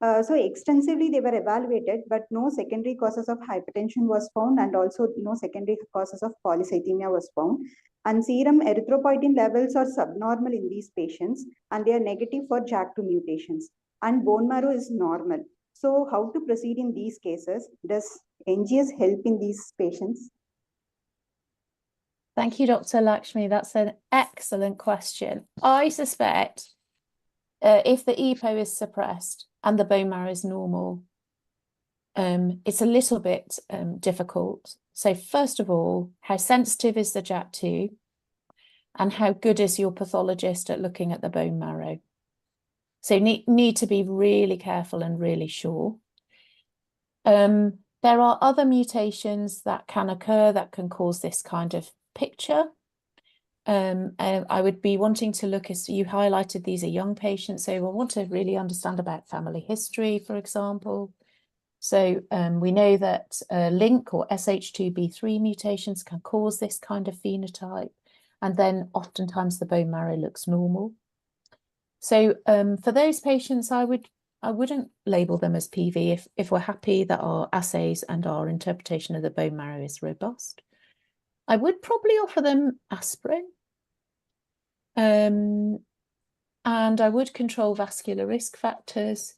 So extensively they were evaluated, but no secondary causes of hypertension was found, and also no secondary causes of polycythemia was found. And serum erythropoietin levels are subnormal in these patients, and they are negative for JAK2 mutations. And bone marrow is normal. So how to proceed in these cases? Does NGS help in these patients? Thank you, Dr. Lakshmi. That's an excellent question. I suspect if the EPO is suppressed and the bone marrow is normal, it's a little bit difficult. So first of all, how sensitive is the JAK2? And how good is your pathologist at looking at the bone marrow? So need to be really careful and really sure. There are other mutations that can occur that can cause this kind of picture. I would be wanting to look, as you highlighted, these are young patients, so we'll want to really understand about family history, for example. So we know that LINC or SH2B3 mutations can cause this kind of phenotype, and then oftentimes the bone marrow looks normal. So for those patients, I wouldn't label them as PV if we're happy that our assays and our interpretation of the bone marrow is robust. I would probably offer them aspirin. And I would control vascular risk factors.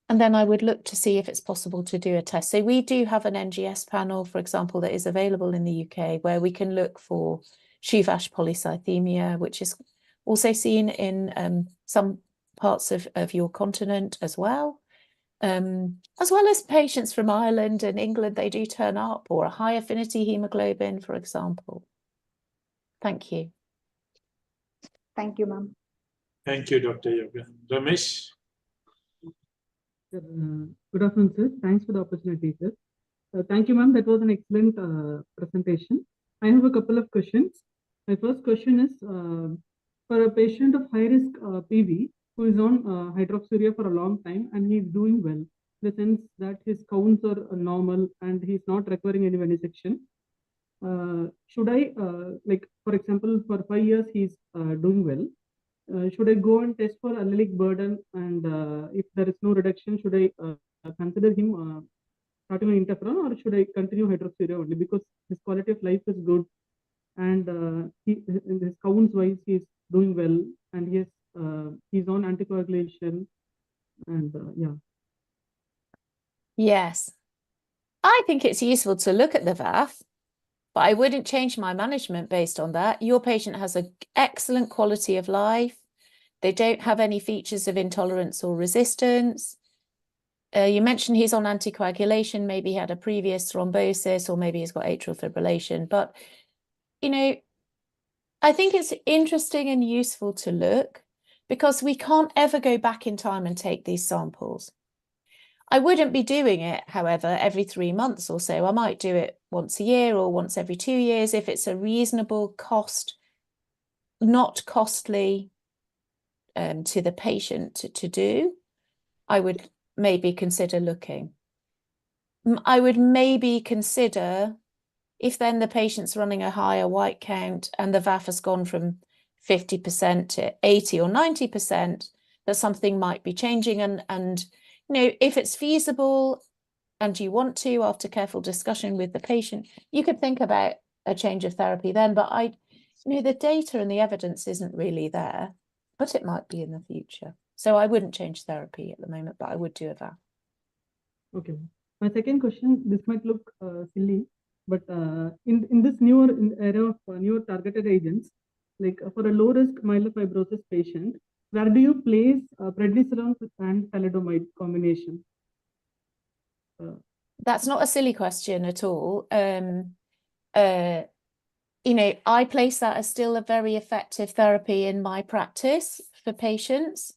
And then I would look to see if it's possible to do a test. So we do have an NGS panel, for example, that is available in the UK, where we can look for Shuvash polycythemia, which is also seen in some parts of your continent as well as patients from Ireland and England. They do turn up, or a high affinity hemoglobin, for example. Thank you. Thank you, ma'am. Thank you, Dr. Yoga. Ramesh? Good afternoon, sir. Thanks for the opportunity, sir. Thank you, ma'am. That was an excellent presentation. I have a couple of questions. My first question is, for a patient of high-risk PV who is on hydroxyurea for a long time and he is doing well, in the sense that his counts are normal and he is not requiring any venesection, should I, like, for example, for 5 years he is doing well, should I go and test for allelic burden, and if there is no reduction, should I consider him starting on interferon, or should I continue hydroxyurea only, because his quality of life is good and his counts wise he is doing well, and he's on anticoagulation, and yeah. Yes, I think it's useful to look at the VAF, but I wouldn't change my management based on that. Your patient has an excellent quality of life. They don't have any features of intolerance or resistance. You mentioned he's on anticoagulation, maybe he had a previous thrombosis, or maybe he's got atrial fibrillation. But, you know, I think it's interesting and useful to look, because we can't ever go back in time and take these samples. I wouldn't be doing it, however, every 3 months or so. I might do it once a year or once every 2 years if it's a reasonable cost, not costly to the patient to do. I would maybe consider looking. I would maybe consider, if then the patient's running a higher white count and the VAF has gone from 50% to 80 or 90%, that something might be changing. And you know, if it's feasible and you want to, after careful discussion with the patient, you could think about a change of therapy then. But the data and the evidence isn't really there, but it might be in the future. So I wouldn't change therapy at the moment, but I would do a VAF. Okay. My second question, this might look silly, but in this newer era of newer targeted agents, like for a low-risk myelofibrosis patient, where do you place prednisolone and thalidomide combination? That's not a silly question at all. I place that as still a very effective therapy in my practice for patients.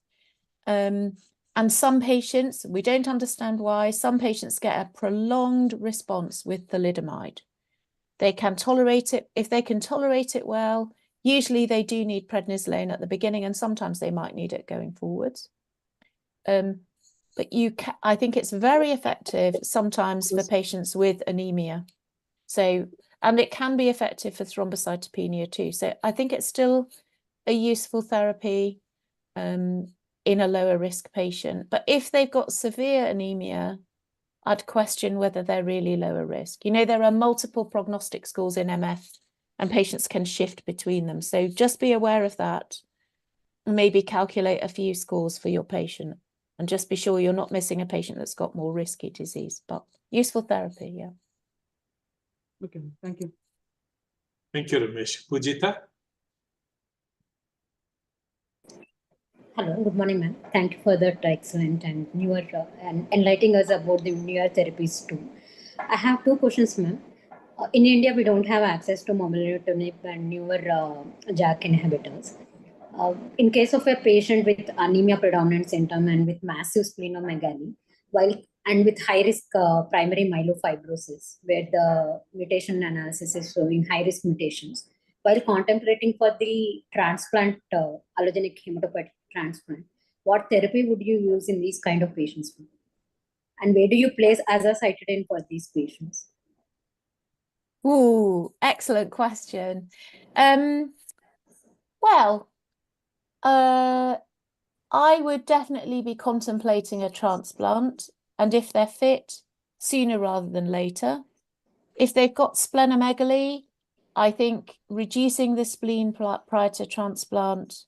And some patients, we don't understand why, some patients get a prolonged response with thalidomide. They can tolerate it. If they can tolerate it well, usually they do need prednisolone at the beginning, and sometimes they might need it going forwards. But I think it's very effective sometimes for patients with anemia. So, and it can be effective for thrombocytopenia too. So I think it's still a useful therapy in a lower risk patient. But if they've got severe anemia, I'd question whether they're really lower risk. There are multiple prognostic scores in MF and patients can shift between them. So just be aware of that. Maybe calculate a few scores for your patient and just be sure you're not missing a patient that's got more risky disease, but useful therapy, yeah. Okay, thank you. Thank you, Ramesh. Pujita? Hello, good morning, ma'am. Thank you for that excellent and newer and enlightening us about the newer therapies too. I have two questions, ma'am. In India, we don't have access to momelotinib and newer JAK inhibitors. In case of a patient with anemia predominant symptom and with massive splenomegaly, and with high risk primary myelofibrosis, where the mutation analysis is showing high risk mutations, while contemplating for the transplant, allogeneic hematopoietic transplant, what therapy would you use in these kind of patients? And where do you place azacitidine for these patients? Ooh, excellent question. Well, I would definitely be contemplating a transplant, and if they're fit, sooner rather than later. If they've got splenomegaly, I think reducing the spleen prior to transplant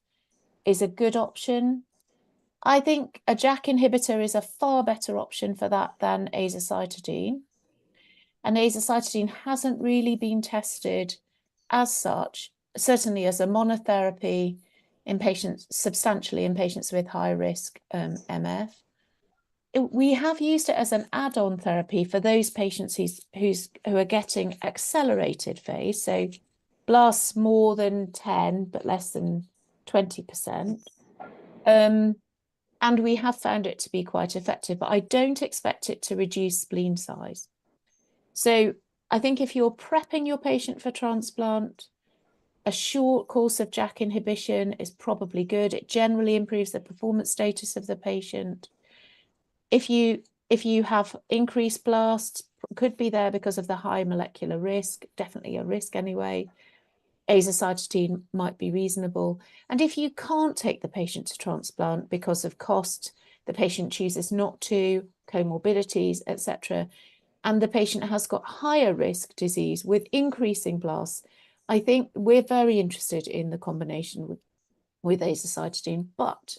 is a good option. I think a JAK inhibitor is a far better option for that than azacitidine. And azacitidine hasn't really been tested as such, certainly as a monotherapy in patients, substantially in patients with high risk MF. We have used it as an add-on therapy for those patients who are getting accelerated phase, so blasts more than 10 but less than 20%. And we have found it to be quite effective, but I don't expect it to reduce spleen size. So I think if you're prepping your patient for transplant, a short course of JAK inhibition is probably good. It generally improves the performance status of the patient. If you have increased blasts, could be there because of the high molecular risk, definitely a risk anyway. Azacitidine might be reasonable. And if you can't take the patient to transplant because of cost, the patient chooses not to, comorbidities, etc., and the patient has got higher risk disease with increasing blasts, I think we're very interested in the combination with azacitidine, but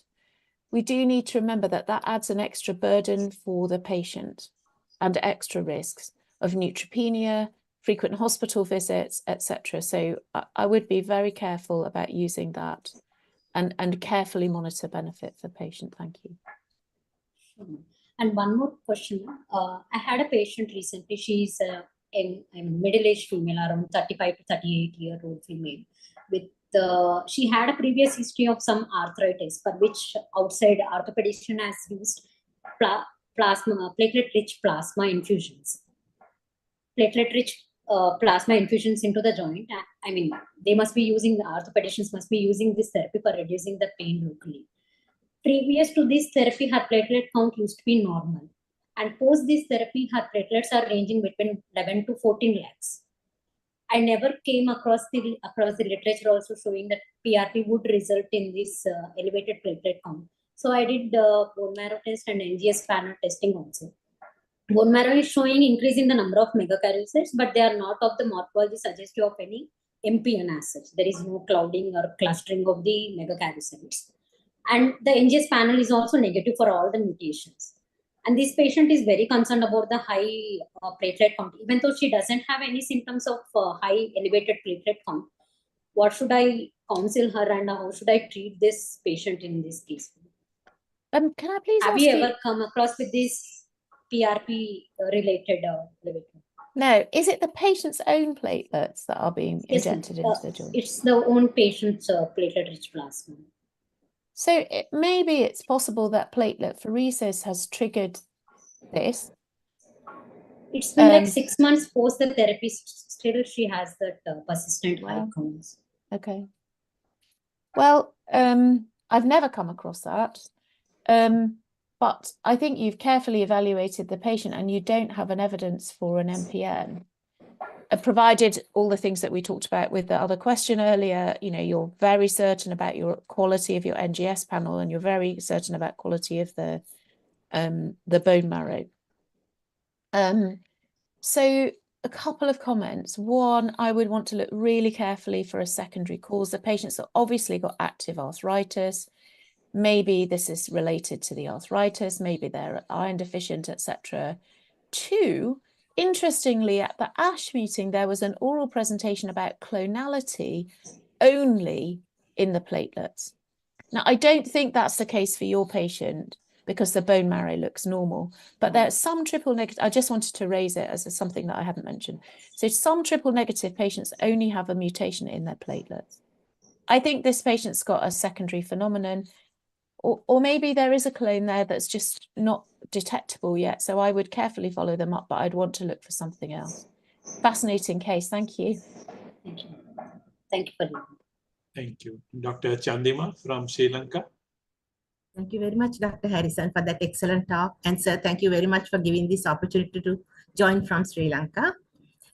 we do need to remember that that adds an extra burden for the patient and extra risks of neutropenia, frequent hospital visits, etc. So I would be very careful about using that and carefully monitor benefit for patient. Thank you. And one more question. I had a patient recently. She's a middle-aged female, around 35 to 38-year-old female. She had a previous history of some arthritis, for which outside orthopedician has used platelet-rich plasma infusions. Platelet-rich plasma infusions into the joint. I mean, the orthopedicians must be using this therapy for reducing the pain locally. Previous to this therapy, her platelet count used to be normal. And post this therapy, her platelets are ranging between 11 to 14 lakhs. I never came across the literature also showing that PRP would result in this elevated platelet count. So I did bone marrow test and NGS panel testing also. Bone marrow is showing increase in the number of megakaryocytes, but they are not of the morphology suggestive of any MPN as such. There is no clouding or clustering of the megakaryocytes. And the NGS panel is also negative for all the mutations. And this patient is very concerned about the high platelet count. Even though she doesn't have any symptoms of high elevated platelet count, what should I counsel her and how should I treat this patient in this case? Can I please have ask you ever come across with this PRP related No, is it the patient's own platelets that are being injected into the joint? It's the own patient's platelet-rich plasma. So maybe it's possible that platelet pheresis has triggered this. It's been like 6 months post the therapy, still she has that persistent high counts. Okay. Well, I've never come across that. But I think you've carefully evaluated the patient and you don't have an evidence for an MPN. Provided all the things that we talked about with the other question earlier, you're very certain about your quality of your NGS panel and you're very certain about quality of the bone marrow. So a couple of comments. One, I would want to look really carefully for a secondary cause. The patients have obviously got active arthritis. Maybe this is related to the arthritis. Maybe they're iron deficient, etc. Two, interestingly, at the ASH meeting, there was an oral presentation about clonality only in the platelets. Now, I don't think that's the case for your patient because the bone marrow looks normal, but there's some triple negative. I just wanted to raise it as something that I hadn't mentioned. So some triple negative patients only have a mutation in their platelets. I think this patient's got a secondary phenomenon, or maybe there is a clone there that's just not detectable yet. So I would carefully follow them up, but I'd want to look for something else. Fascinating case. Thank you. Thank you. Thank you for listening. Thank you. Dr. Chandima from Sri Lanka. Thank you very much, Dr. Harrison, for that excellent talk. And sir, thank you very much for giving this opportunity to join from Sri Lanka.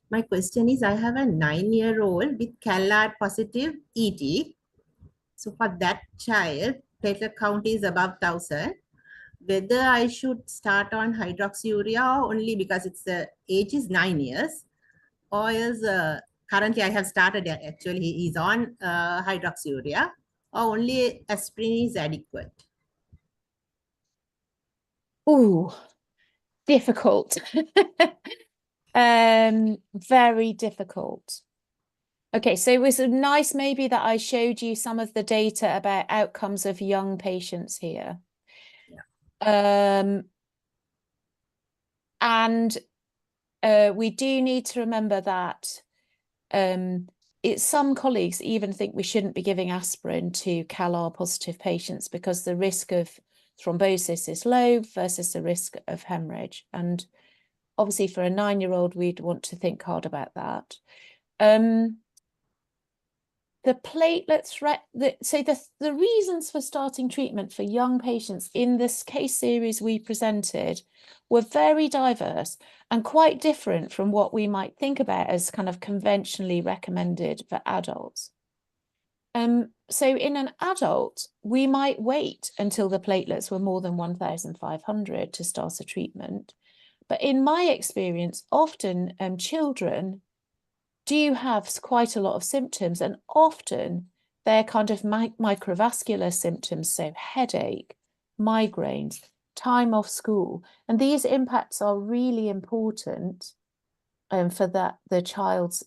My question is, I have a 9-year-old with CALR positive ET. So for that child, platelet count is above 1,000. Whether I should start on hydroxyurea only because its age is 9 years, or else currently I have started, actually he is on hydroxyurea, or only aspirin is adequate. Ooh, difficult. Very difficult. Okay, so it was nice maybe that I showed you some of the data about outcomes of young patients here. Yeah. And we do need to remember that some colleagues even think we shouldn't be giving aspirin to CALR positive patients because the risk of thrombosis is low versus the risk of hemorrhage. And obviously for a 9-year-old, we'd want to think hard about that. The platelets, the reasons for starting treatment for young patients in this case series we presented were very diverse and quite different from what we might think about as kind of conventionally recommended for adults. So in an adult, we might wait until the platelets were more than 1,500 to start a treatment. But in my experience, often children do have quite a lot of symptoms, and often they're kind of microvascular symptoms, so headache, migraines, time off school. And these impacts are really important for the child's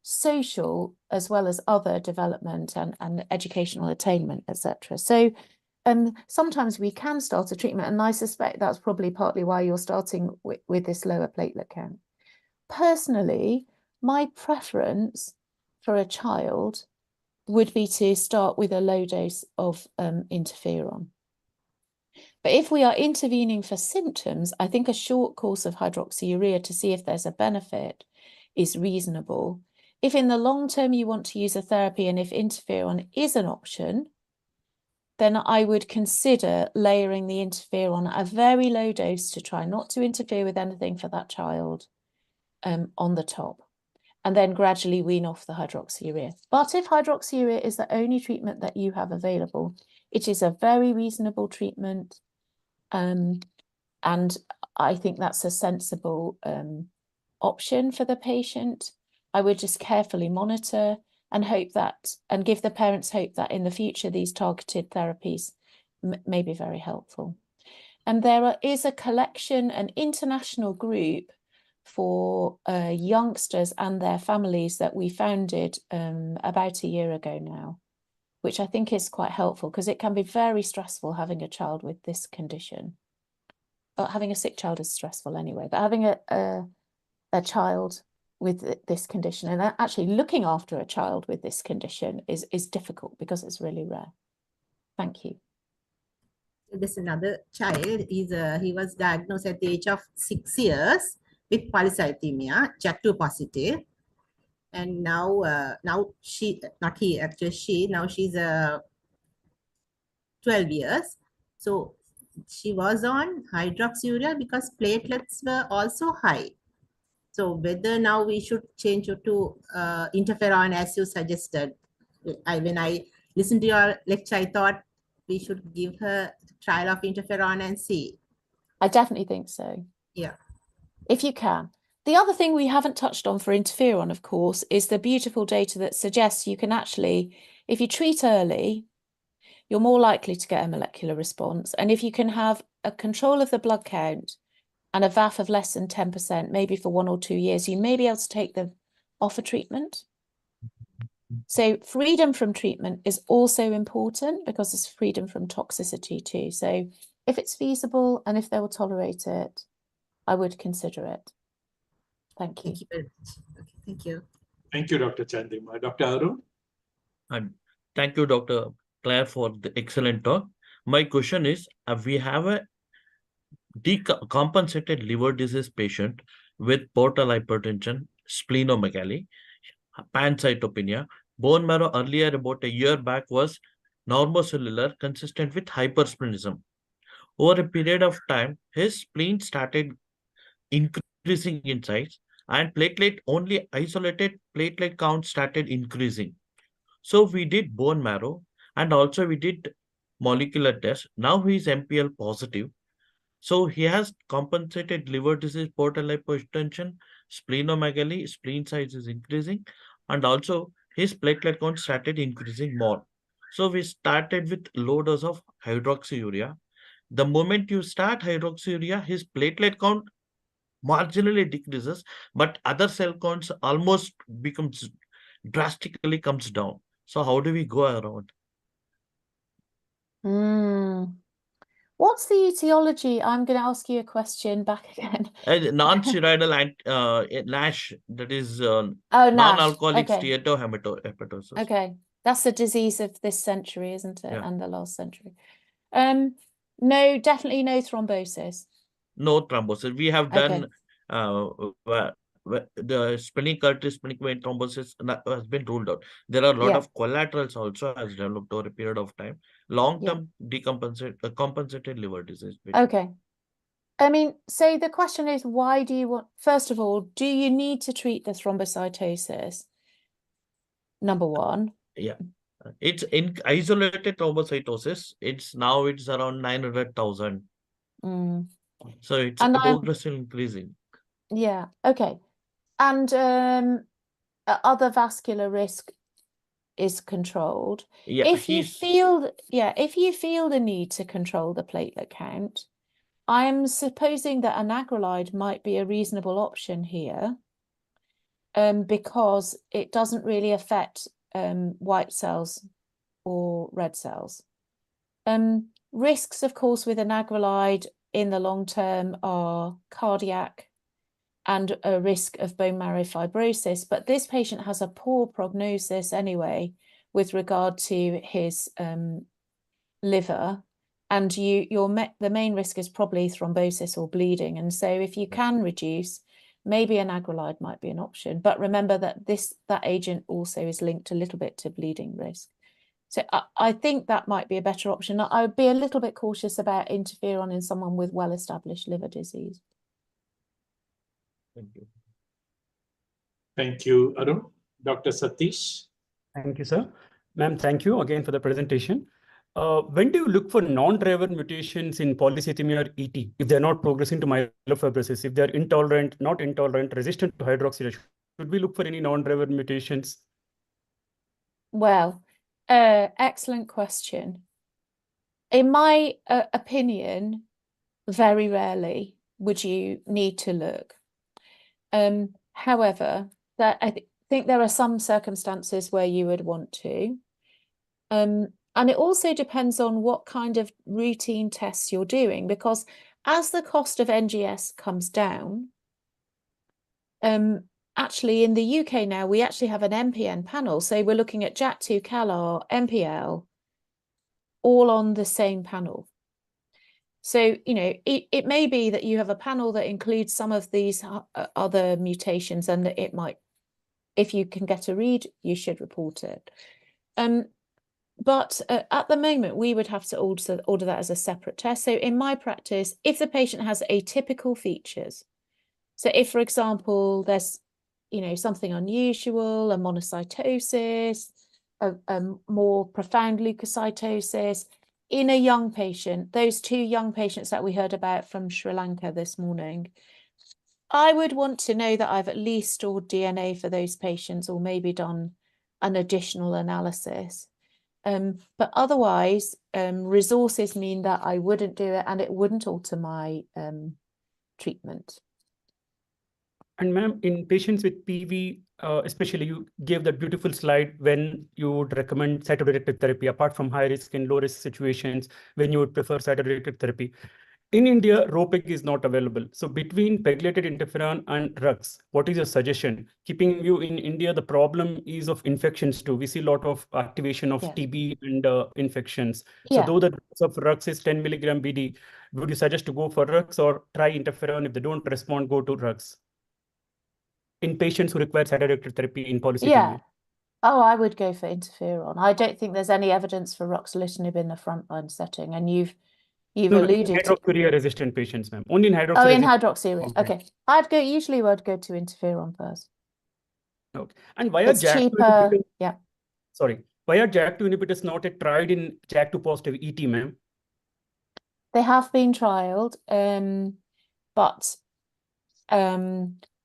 social as well as other development and educational attainment, etc. So sometimes we can start a treatment, and I suspect that's probably partly why you're starting with this lower platelet count. Personally, my preference for a child would be to start with a low dose of interferon. But if we are intervening for symptoms, I think a short course of hydroxyurea to see if there's a benefit is reasonable. If in the long term you want to use a therapy and if interferon is an option, then I would consider layering the interferon at a very low dose to try not to interfere with anything for that child on the top, and then gradually wean off the hydroxyurea. But if hydroxyurea is the only treatment that you have available, it is a very reasonable treatment. And I think that's a sensible option for the patient. I would just carefully monitor and hope that, and give the parents hope that in the future, these targeted therapies may be very helpful. And there is a collection, an international group for youngsters and their families that we founded about a year ago now, which I think is quite helpful because it can be very stressful having a child with this condition. Having a sick child is stressful anyway, but having a child with this condition and actually looking after a child with this condition is difficult because it's really rare. Thank you. There's another child. He was diagnosed at the age of 6 years with polycythemia, JAK2 positive, and now she's 12 years. So she was on hydroxyurea because platelets were also high. So whether now we should change it to interferon as you suggested. When I listened to your lecture, I thought we should give her a trial of interferon and see. I definitely think so. Yeah. If you can. The other thing we haven't touched on for interferon, of course, is the beautiful data that suggests you can actually, if you treat early, you're more likely to get a molecular response. And if you can have a control of the blood count and a VAF of less than 10%, maybe for 1 or 2 years, you may be able to take them off a treatment. So freedom from treatment is also important because it's freedom from toxicity too. So if it's feasible and if they will tolerate it, I would consider it. Thank you. Thank you very much. Okay, thank you. Thank you, Dr. Chandrima. Dr. Arun? And thank you, Dr. Claire, for the excellent talk. My question is, we have a decompensated liver disease patient with portal hypertension, splenomegaly, pancytopenia. Bone marrow earlier, about a year back, was normocellular, consistent with hypersplenism. Over a period of time, his spleen started increasing in size, and only isolated platelet count started increasing. So we did bone marrow, and also we did molecular tests. Now he is MPL positive. So he has compensated liver disease, portal hypertension, splenomegaly, spleen size is increasing, and also his platelet count started increasing more. So we started with low dose of hydroxyurea. The moment you start hydroxyurea, his platelet count marginally decreases, but other cell counts almost becomes drastically comes down. So how do we go around? What's the etiology? I'm going to ask you a question back again. Non-steroidal NASH, that is Oh, NASH. non-alcoholic Okay. steatohepatosis. Okay. That's the disease of this century, isn't it? Yeah. And the last century. No, definitely no thrombosis. No thrombosis. We have Okay. done the splenic artery, splenic vein thrombosis has been ruled out. There are a lot Yeah. of collaterals also has developed over a period of time. Long-term compensated liver disease. Okay. I mean, so the question is, why do you want, first of all, do you need to treat the thrombocytosis? Number one. Yeah. It's in isolated thrombocytosis. It's around 900,000. So it's progressively increasing. Yeah. Okay. And other vascular risk is controlled. Yeah. If you feel the need to control the platelet count, I'm supposing that anagrelide might be a reasonable option here, because it doesn't really affect white cells or red cells. Risks, of course, with anagrelide in the long term are cardiac and a risk of bone marrow fibrosis, but this patient has a poor prognosis anyway with regard to his liver, and the main risk is probably thrombosis or bleeding. And so if you can reduce, maybe anagrelide might be an option. But remember that that agent also is linked a little bit to bleeding risk. So I think that might be a better option. I would be a little bit cautious about interferon in someone with well-established liver disease. Thank you. Thank you, Arun. Dr. Satish? Thank you, sir. Ma'am, thank you again for the presentation. When do you look for non-driver mutations in polycythemia or ET if they're not progressing to myelofibrosis, if they're intolerant, not intolerant, resistant to hydroxylation? Should we look for any non-driver mutations? Well, excellent question. In my opinion, very rarely would you need to look. However, I think there are some circumstances where you would want to. And it also depends on what kind of routine tests you're doing, because as the cost of NGS comes down, actually in the UK now, we actually have an MPN panel. So we're looking at JAK2, CALR, MPL, all on the same panel. So, it may be that you have a panel that includes some of these other mutations, and that it might, if you can get a read, you should report it. But at the moment, we would have to order that as a separate test. So in my practice, if the patient has atypical features, so if, for example, there's, something unusual, a monocytosis, a more profound leukocytosis, in a young patient, those 2 young patients that we heard about from Sri Lanka this morning, I would want to know that I've at least stored DNA for those patients or maybe done an additional analysis. But otherwise, resources mean that I wouldn't do it, and it wouldn't alter my treatment. And ma'am, in patients with PV, especially you gave that beautiful slide when you would recommend cytoreductive therapy, apart from high risk and low risk situations, when you would prefer cytoreductive therapy. In India, ROPEG is not available. So between pegylated interferon and RUX, what is your suggestion? Keeping you in India, the problem is of infections too. We see a lot of activation of TB and infections. So though the dose of RUX is 10 milligram BD, would you suggest to go for RUX or try interferon? If they don't respond, go to RUX? In patients who require cytoreductive therapy in polycythemia. Yeah. Oh, I would go for interferon. I don't think there's any evidence for ruxolitinib in the frontline setting, and you've alluded to hydroxyurea resistant patients, ma'am. Only in hydroxyurea. Oh, in hydroxyurea. Okay. Usually I'd go to interferon first. Okay. And why are It's cheaper. Yeah. Sorry. Why are JAK2 inhibitors not tried in JAK2 positive ET, ma'am? They have been trialed, but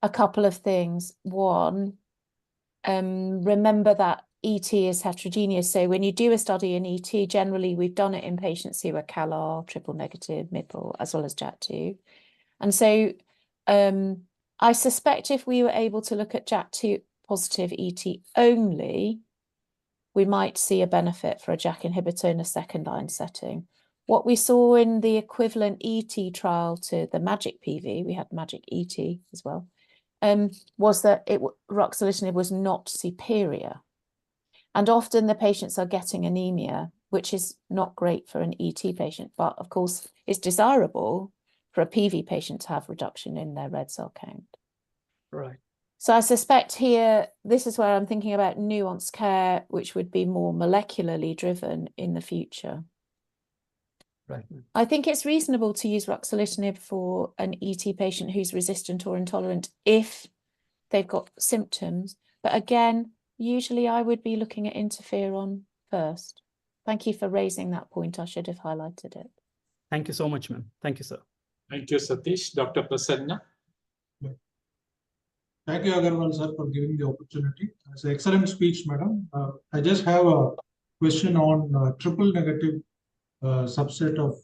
a couple of things. One, remember that ET is heterogeneous. So when you do a study in ET, generally we've done it in patients who are CALR, triple negative, MIPL, as well as JAK2. And so I suspect if we were able to look at JAK2 positive ET only, we might see a benefit for a JAK inhibitor in a second line setting. What we saw in the equivalent ET trial to the MAGIC PV, we had MAGIC ET as well, was that ruxolitinib was not superior. And often the patients are getting anemia, which is not great for an ET patient, but of course it's desirable for a PV patient to have reduction in their red cell count. Right. So I suspect here, this is where I'm thinking about nuanced care, which would be more molecularly driven in the future. Right. I think it's reasonable to use ruxolitinib for an ET patient who's resistant or intolerant if they've got symptoms. But again, usually I would be looking at interferon first. Thank you for raising that point. I should have highlighted it. Thank you so much, ma'am. Thank you, sir. Thank you, Satish. Dr. Prasanna. Thank you, Agarwal, sir, for giving the opportunity. It's an excellent speech, madam. I just have a question on triple negative subset of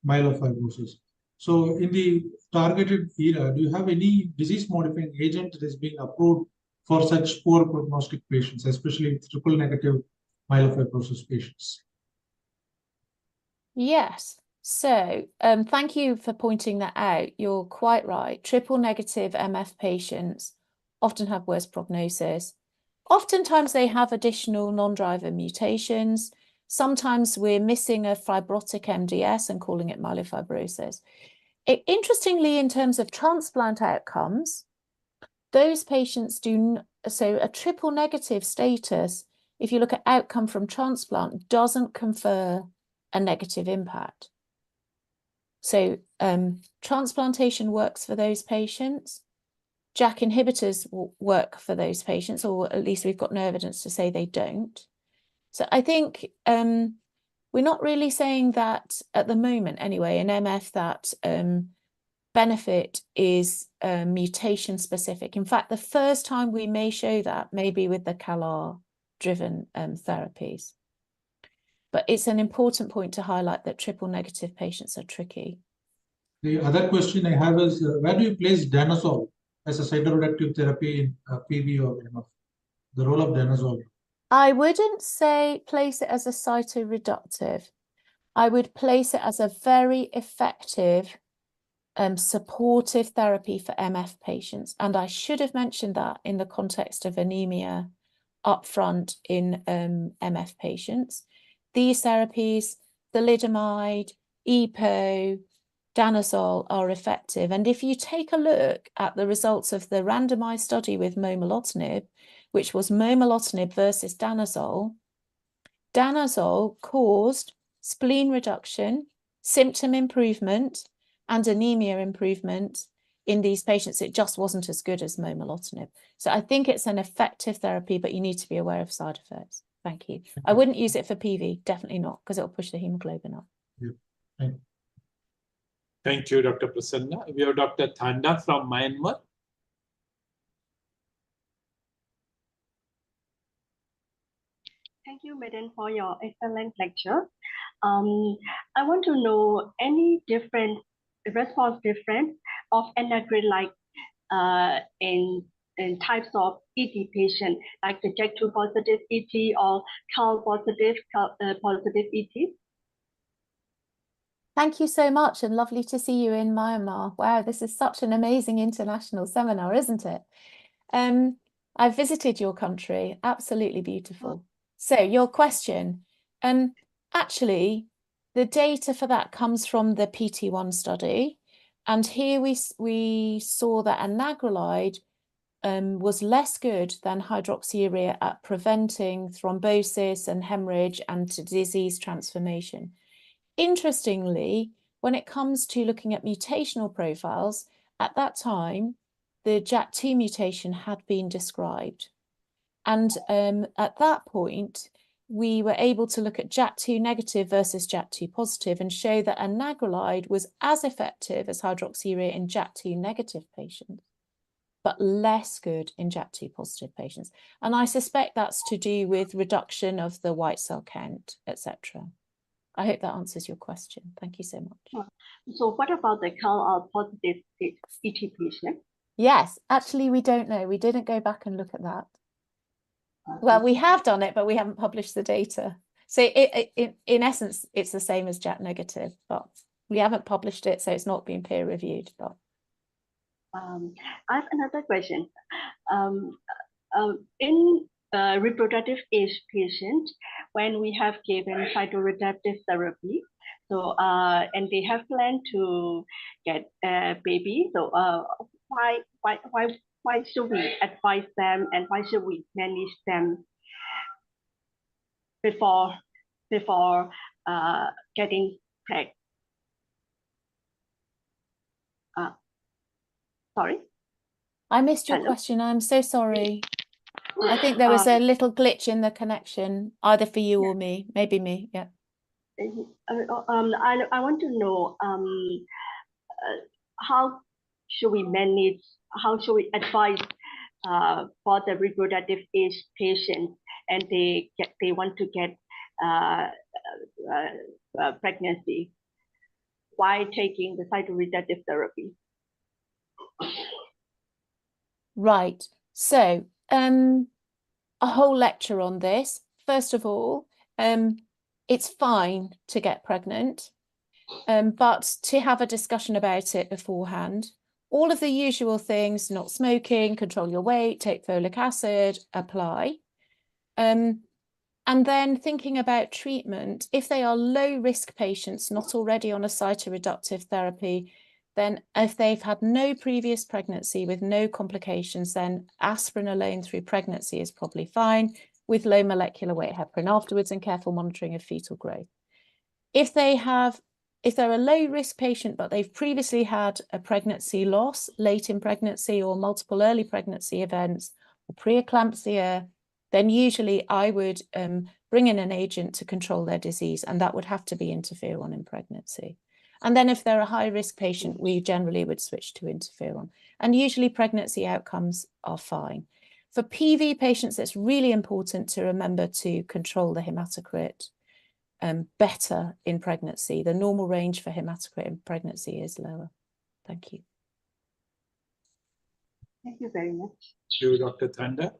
myelofibrosis. So in the targeted era, do you have any disease-modifying agent that is being approved for such poor prognostic patients, especially triple negative myelofibrosis patients? Yes. So thank you for pointing that out. You're quite right. Triple negative MF patients often have worse prognosis. Oftentimes they have additional non-driver mutations. Sometimes we're missing a fibrotic MDS and calling it myelofibrosis. Interestingly, in terms of transplant outcomes, those patients so a triple negative status, if you look at outcome from transplant, doesn't confer a negative impact. So transplantation works for those patients. JAK inhibitors will work for those patients, or at least we've got no evidence to say they don't. So I think we're not really saying that at the moment anyway, in MF, that benefit is mutation specific. In fact, the first time we may show that may be with the CALR-driven therapies. But it's an important point to highlight that triple negative patients are tricky. The other question I have is, where do you place danazol as a cytoreductive therapy in PV or MF? The role of danazol. I wouldn't say place it as a cytoreductive. I would place it as a very effective supportive therapy for MF patients. And I should have mentioned that in the context of anemia upfront in MF patients. These therapies, thalidomide, EPO, danazol are effective. And if you take a look at the results of the randomized study with momelotinib, which was momelotinib versus danazol, danazol caused spleen reduction, symptom improvement, and anemia improvement in these patients. It just wasn't as good as momelotinib. So I think it's an effective therapy, but you need to be aware of side effects. Thank you. I wouldn't use it for PV, definitely not, because it'll push the hemoglobin up. Yeah. Thank you, Dr. Prasanna. We have Dr. Thanda from Myanmar. Thank you, Madam, for your excellent lecture. I want to know any response difference of anagrid like in types of ET patient, like the JAK2 positive ET or CAL positive ET? Thank you so much, and lovely to see you in Myanmar. Wow, this is such an amazing international seminar, isn't it? I've visited your country, absolutely beautiful. So your question, actually, the data for that comes from the PT1 study. And here we saw that anagrelide was less good than hydroxyurea at preventing thrombosis and hemorrhage and disease transformation. Interestingly, when it comes to looking at mutational profiles, at that time, the JAK2 mutation had been described. And at that point, we were able to look at JAK2 negative versus JAK2 positive and show that anagrelide was as effective as hydroxyurea in JAK2 negative patients, but less good in JAK2 positive patients. And I suspect that's to do with reduction of the white cell count, etc. I hope that answers your question. Thank you so much. So what about the CAL positive ET patient? Yes, actually, we don't know. We didn't go back and look at that. Well, we have done it, but we haven't published the data. So in essence, it's the same as JAK negative, but we haven't published it, so it's not been peer reviewed. But I have another question. In reproductive age patient, when we have given cytoreductive therapy, so and they have planned to get a baby, so why should we advise them, and why should we manage them before getting pregnant? Sorry, I missed your question. I'm so sorry. I think there was a little glitch in the connection, either for you or me, maybe me. Yeah. I want to know how should we manage? How should we advise for the reproductive age patients, and they want to get pregnancy while taking the cytoreductive therapy? Right. So a whole lecture on this. First of all, it's fine to get pregnant, but to have a discussion about it beforehand. All of the usual things: not smoking, control your weight, take folic acid, apply. And then thinking about treatment, if they are low-risk patients not already on a cytoreductive therapy, then if they've had no previous pregnancy with no complications, then aspirin alone through pregnancy is probably fine, with low molecular weight heparin afterwards and careful monitoring of fetal growth. If they're a low-risk patient, but they've previously had a pregnancy loss late in pregnancy or multiple early pregnancy events or preeclampsia, then usually I would bring in an agent to control their disease, and that would have to be interferon in pregnancy. And then if they're a high-risk patient, we generally would switch to interferon. And usually pregnancy outcomes are fine. For PV patients, it's really important to remember to control the hematocrit better in pregnancy. The normal range for hematocrit in pregnancy is lower. Thank you. Thank you very much. Thank you, Dr. Thanda.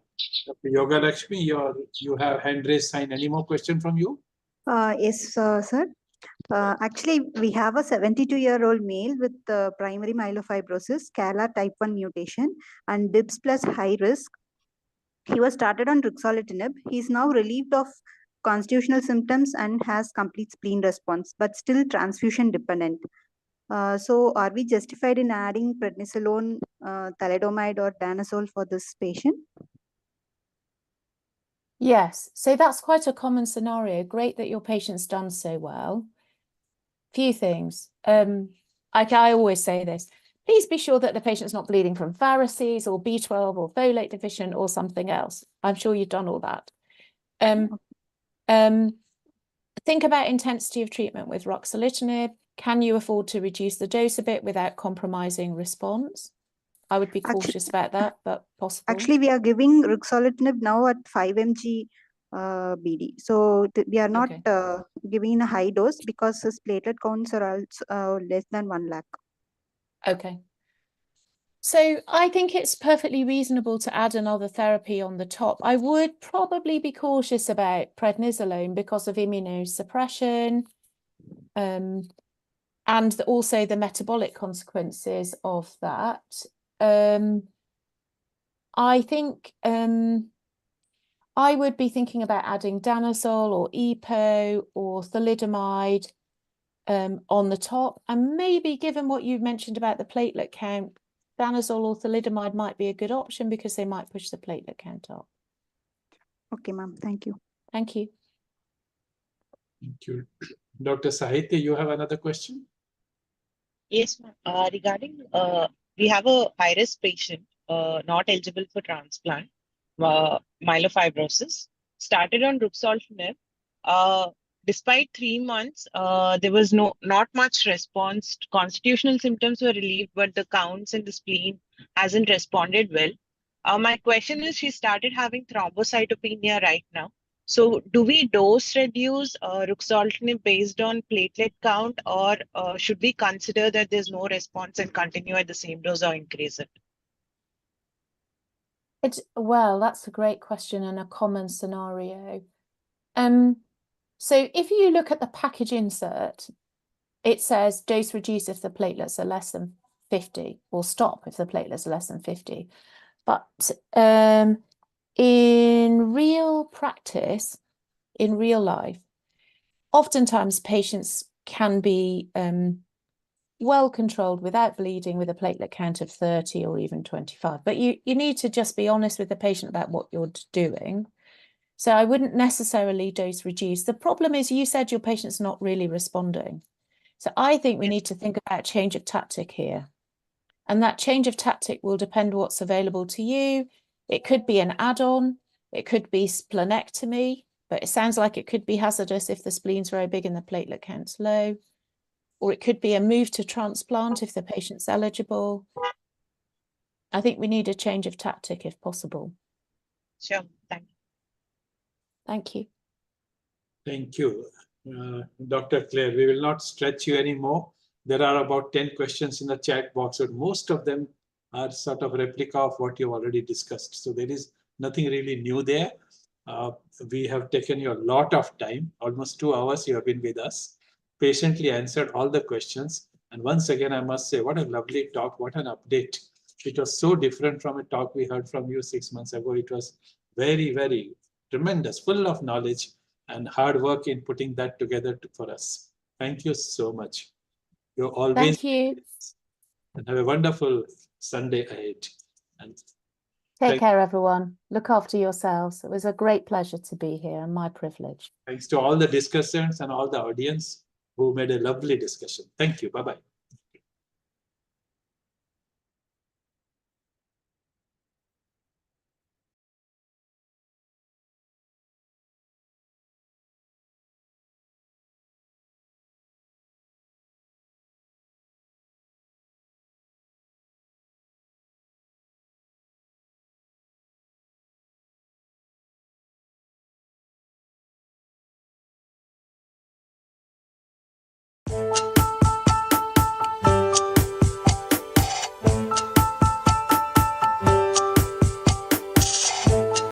Dr. Yoga Lakshmi, you have hand raised sign. Any more question from you? Yes, sir. Actually, we have a 72-year-old male with primary myelofibrosis, CALA type 1 mutation, and DIPS plus high risk. He was started on ruxolitinib. He is now relieved of constitutional symptoms and has complete spleen response, but still transfusion dependent. So are we justified in adding prednisolone, thalidomide, or danazol for this patient? Yes, so that's quite a common scenario. Great that your patient's done so well. Few things. I always say this. Please be sure that the patient's not bleeding from varices or B12 or folate deficient or something else. I'm sure you've done all that. Think about intensity of treatment with ruxolitinib. Can you afford to reduce the dose a bit without compromising response? I would be cautious about that, but possible. Actually, we are giving ruxolitinib now at 5 mg BD. So we are not giving a high dose because his platelet counts are also less than 1 lakh. Okay. So I think it's perfectly reasonable to add another therapy on the top. I would probably be cautious about prednisolone because of immunosuppression, and also the metabolic consequences of that. I think I would be thinking about adding danazol or EPO or thalidomide on the top, and maybe given what you mentioned about the platelet count, danazol or thalidomide might be a good option because they might push the platelet count up. Okay, ma'am. Thank you. Thank you. Thank you. Dr. Sahitya, you have another question? Yes, ma'am. Regarding, we have a high-risk patient, not eligible for transplant, myelofibrosis, started on ruxolitinib. Despite 3 months, there was not much response. Constitutional symptoms were relieved, but the counts in the spleen hasn't responded well. My question is, she started having thrombocytopenia right now. So do we dose reduce ruxolitinib based on platelet count, or should we consider that there's no response and continue at the same dose or increase it? Well, that's a great question and a common scenario. So if you look at the package insert, it says dose reduce if the platelets are less than 50, or stop if the platelets are less than 50. But in real practice, in real life, oftentimes patients can be well controlled without bleeding with a platelet count of 30 or even 25. But you need to just be honest with the patient about what you're doing. So I wouldn't necessarily dose reduce. The problem is you said your patient's not really responding. So I think we need to think about change of tactic here. And that change of tactic will depend what's available to you. It could be an add-on. It could be splenectomy, but it sounds like it could be hazardous if the spleen's very big and the platelet count's low. Or it could be a move to transplant if the patient's eligible. I think we need a change of tactic if possible. Sure, thank you. Thank you. Thank you. Dr. Claire, we will not stretch you anymore. There are about 10 questions in the chat box, but most of them are sort of replica of what you've already discussed. So there is nothing really new there. We have taken you a lot of time, almost 2 hours you have been with us, patiently answered all the questions. And once again, I must say, what a lovely talk, what an update. It was so different from a talk we heard from you 6 months ago. It was very, very tremendous, full of knowledge and hard work in putting that together for us. Thank you so much. You're always. Thank you. And have a wonderful Sunday ahead. And take care, everyone. Look after yourselves. It was a great pleasure to be here and my privilege. Thanks to all the discussants and all the audience who made a lovely discussion. Thank you. Bye-bye. you